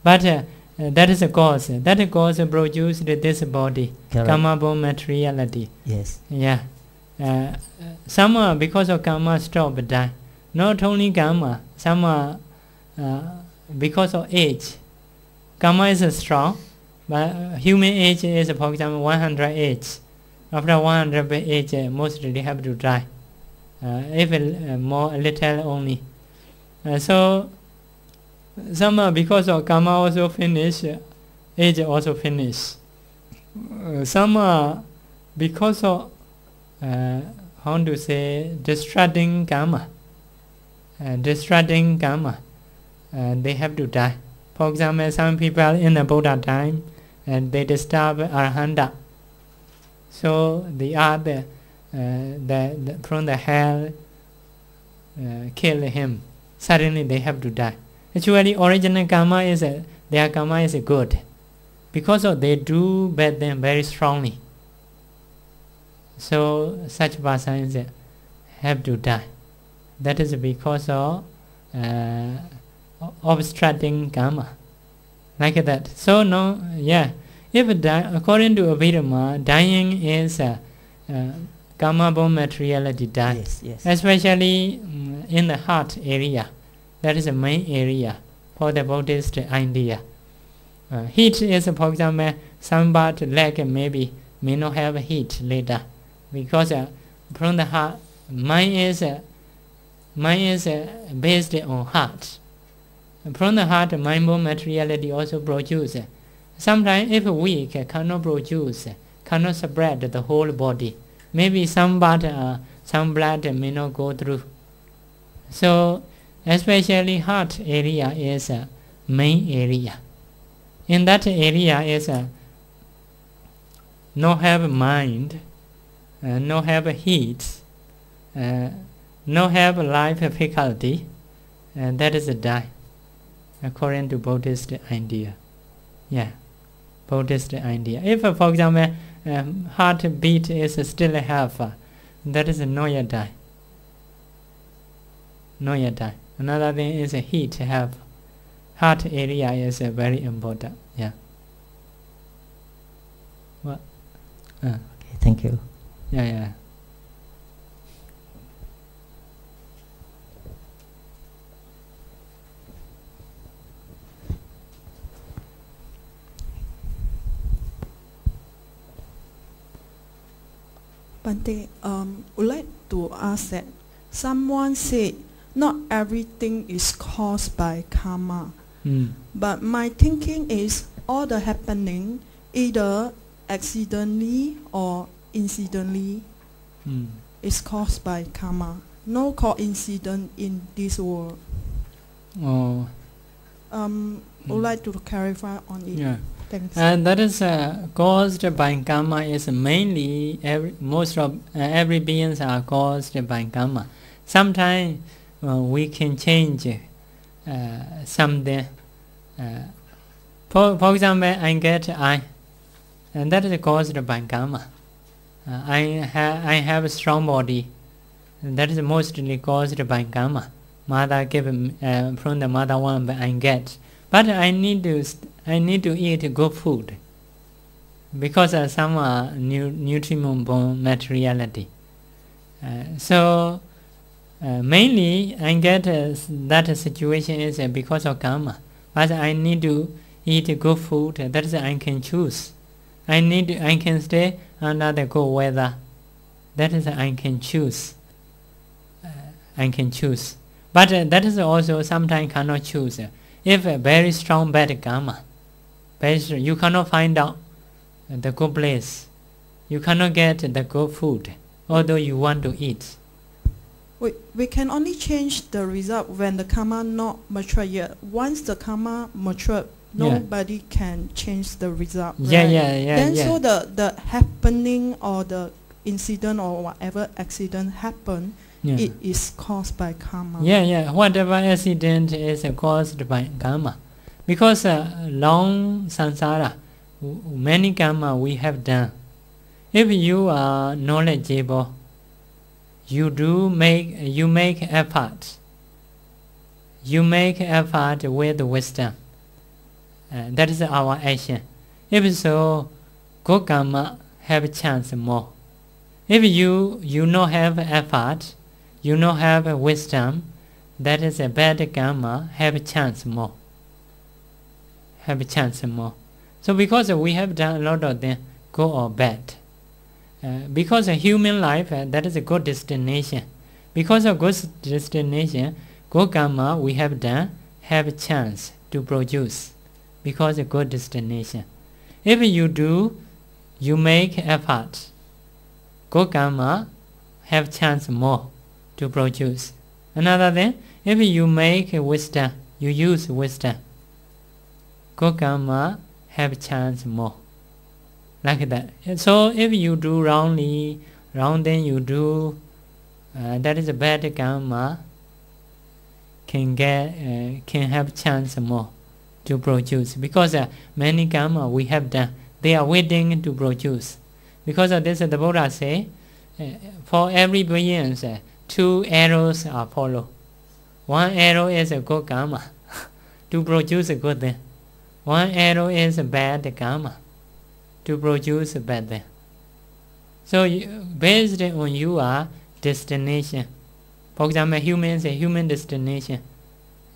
But that is a cause. That cause produced this body. Correct. Karma born materiality. Yes. Yeah. Some because of karma stop die. Not only karma, some because of age. Karma is strong, but human age is, for example, 100 age. After 100 age, mostly they have to die. Even more, a little only. So some because of karma also finish, age also finish. Some because of how to say, distracting karma. Distracting karma, they have to die. For example, some people in the Buddha time, and they disturb Arahanta. So the other from the hell kill him. Suddenly they have to die. Actually, original karma is their karma is good, because of they do bad them very strongly. So such persons have to die. That is because of obstructing karma, like that. So no, yeah. If according to Abhidhamma, dying is karma-born materiality die. Yes, yes. Especially in the heart area. That is the main area for the Buddhist idea. Heat is, for example, somebody leg maybe may not have heat later, because from the heart, mind is based on heart. From the heart, mind-born materiality also produces. Sometimes if weak, cannot produce, cannot spread the whole body. Maybe some blood may not go through. So especially heart area is a main area. In that area is no have mind, no have heat, no have life faculty, and that is a die, according to Buddhist idea. Yeah. Buddhist idea. If, for example, heartbeat is still half, that is not yet die. Not yet die. Another thing is heat half. Heart area is very important. Yeah. What? Okay, thank you. Yeah. Bante, would like to ask that someone said not everything is caused by karma. But my thinking is all the happening either accidentally or incidentally is caused by karma. No coincidence in this world. Oh. Would like to clarify on it. Yeah. Thanks. And that is caused by karma is mainly every beings are caused by karma. Sometimes we can change something. For example, I get eye, and that is caused by karma. I have a strong body, and that is mostly caused by karma. Mother gave from the mother one, but I get. But I need to eat good food because of some nutriment-born materiality. So mainly I get that situation is because of karma. But I need to eat good food. That is I can choose. I can stay under the good weather. That is I can choose. I can choose. But that is also sometimes cannot choose. If a very strong bad karma, you cannot find out the good place. You cannot get the good food, although you want to eat. We can only change the result when the karma not mature yet. Once the karma mature, nobody can change the result. Right? Yeah. So the happening or the incident or whatever accident happened, it is caused by karma. Yeah. Whatever accident is caused by karma. Because long samsara, many karma we have done. If you are knowledgeable, you make effort. You make effort with wisdom. That is our action. If so, good karma have a chance more. If you not have effort, you not have wisdom, that is a bad karma have a chance more. Have a chance more. So because we have done a lot of them, good or bad. Because a human life, that is a good destination. Because of good destination, good karma we have done have a chance to produce. Because a good destination. If you make effort, good karma have chance more to produce. Another thing, if you make wisdom, you use wisdom, good karma have chance more. Like that. So if you do wrong thing you do, that is a bad karma, can have chance more to produce. Because many karma we have done, they are waiting to produce. Because of this, the Buddha say, for every being, 2 arrows are follow. 1 arrow is a good karma to produce a good thing. 1 arrow is a bad karma to produce a bad thing. So based on your destination, for example, human is a human destination,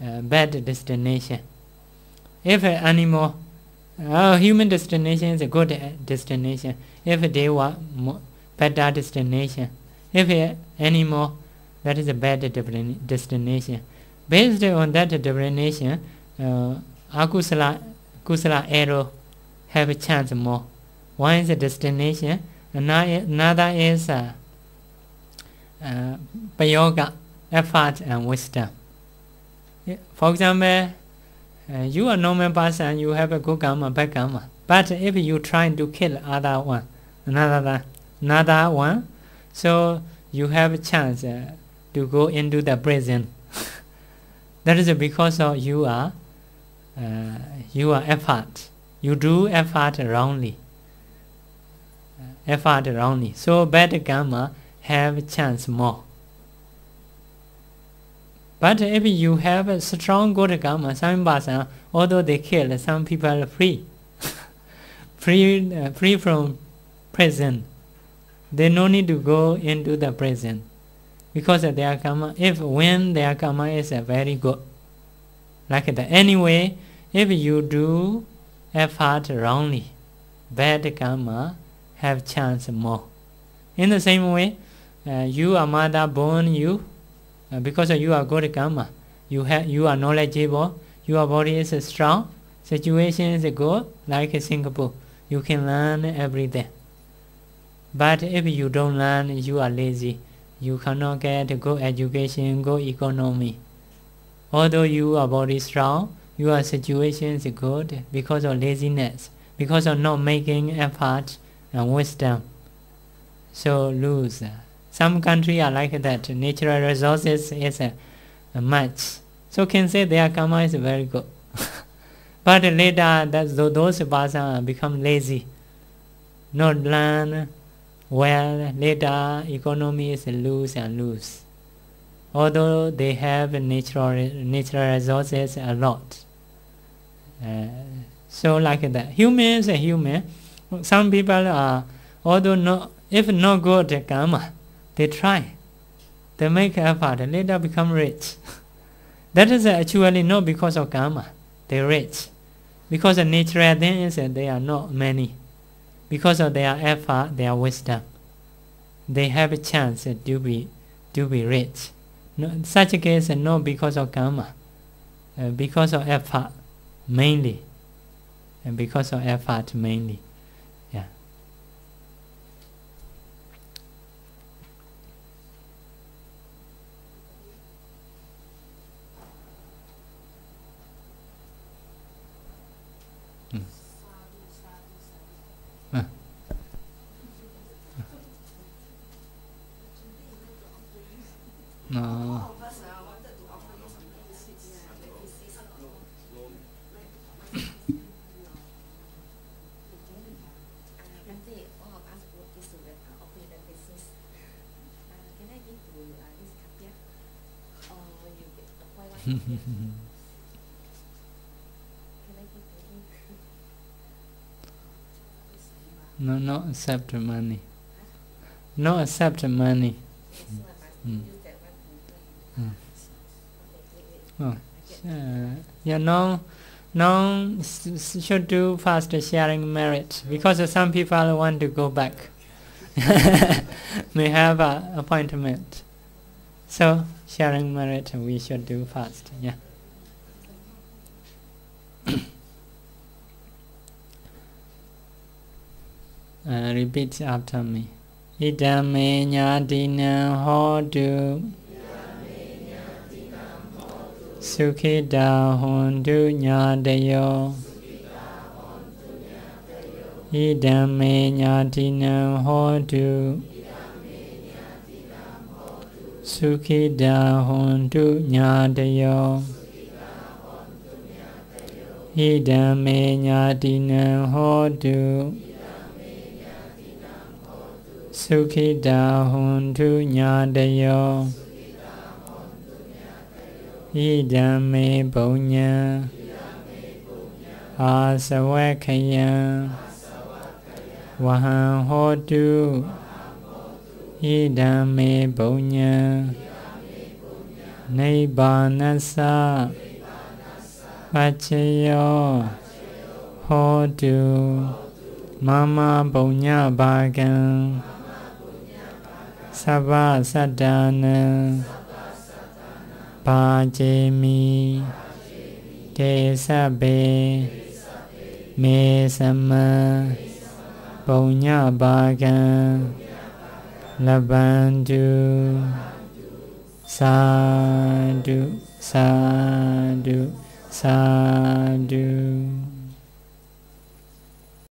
bad destination. If an animal, human destination is a good destination. If they want better destination. If an animal, that is a bad destination. Based on that destination, kusala arrow have a chance more. One is a destination, another is Pa-Auk, effort and wisdom. For example, you are a normal person, you have a good karma, bad karma. But if you try to kill another one, so you have a chance to go into the prison. That is because of you are effort. you do effort wrongly. So bad karma have chance more. But if you have a strong good karma, some Vipassana, although they kill, some people are free. free from prison. They no need to go into the prison because of their karma. When their karma is very good, like that. Anyway, if you do effort wrongly, bad karma have chance more. In the same way, you are mother born you because you are good karma. You are knowledgeable. Your body is strong. Situation is good, like Singapore. You can learn everything. But if you don't learn, you are lazy. You cannot get good education, good economy. Although your body is strong, your situation is good because of laziness, because of not making effort and wisdom. So lose. Some countries are like that. Natural resources is much. So can say their karma is very good. But later those Vipassana become lazy. Not learn well, later economy is lose and lose. Although they have natural resources a lot. So like that. Human is a human. Some people are, although if not good karma, they try. They make effort, later become rich. That is actually not because of karma. They rich. Because of natural things, they are not many. Because of their effort, their wisdom, they have a chance to be rich. No, such a case not because of karma, because of effort mainly, and because of effort mainly. Yeah. No. No, not accept money. No accept money. No should do fast sharing merit because some people want to go back. May have an appointment. So sharing merit we should do fast. Yeah. Repeat after me. Idame nyadina hodu Sukhida hondu nyadayo Idame nyadina hodu Sukhida hondu nyadayo Idame nyadina hodu Sukhida hondu nyadayo Idame punya asawakaya Vahang hodu Idame punya Nibbanasa Pachayo hodu Mama punya bhagan Sabha sadhana Pajemi Kesabe Mesama Punya bhagan Labandu Sadhu Sadhu Sadhu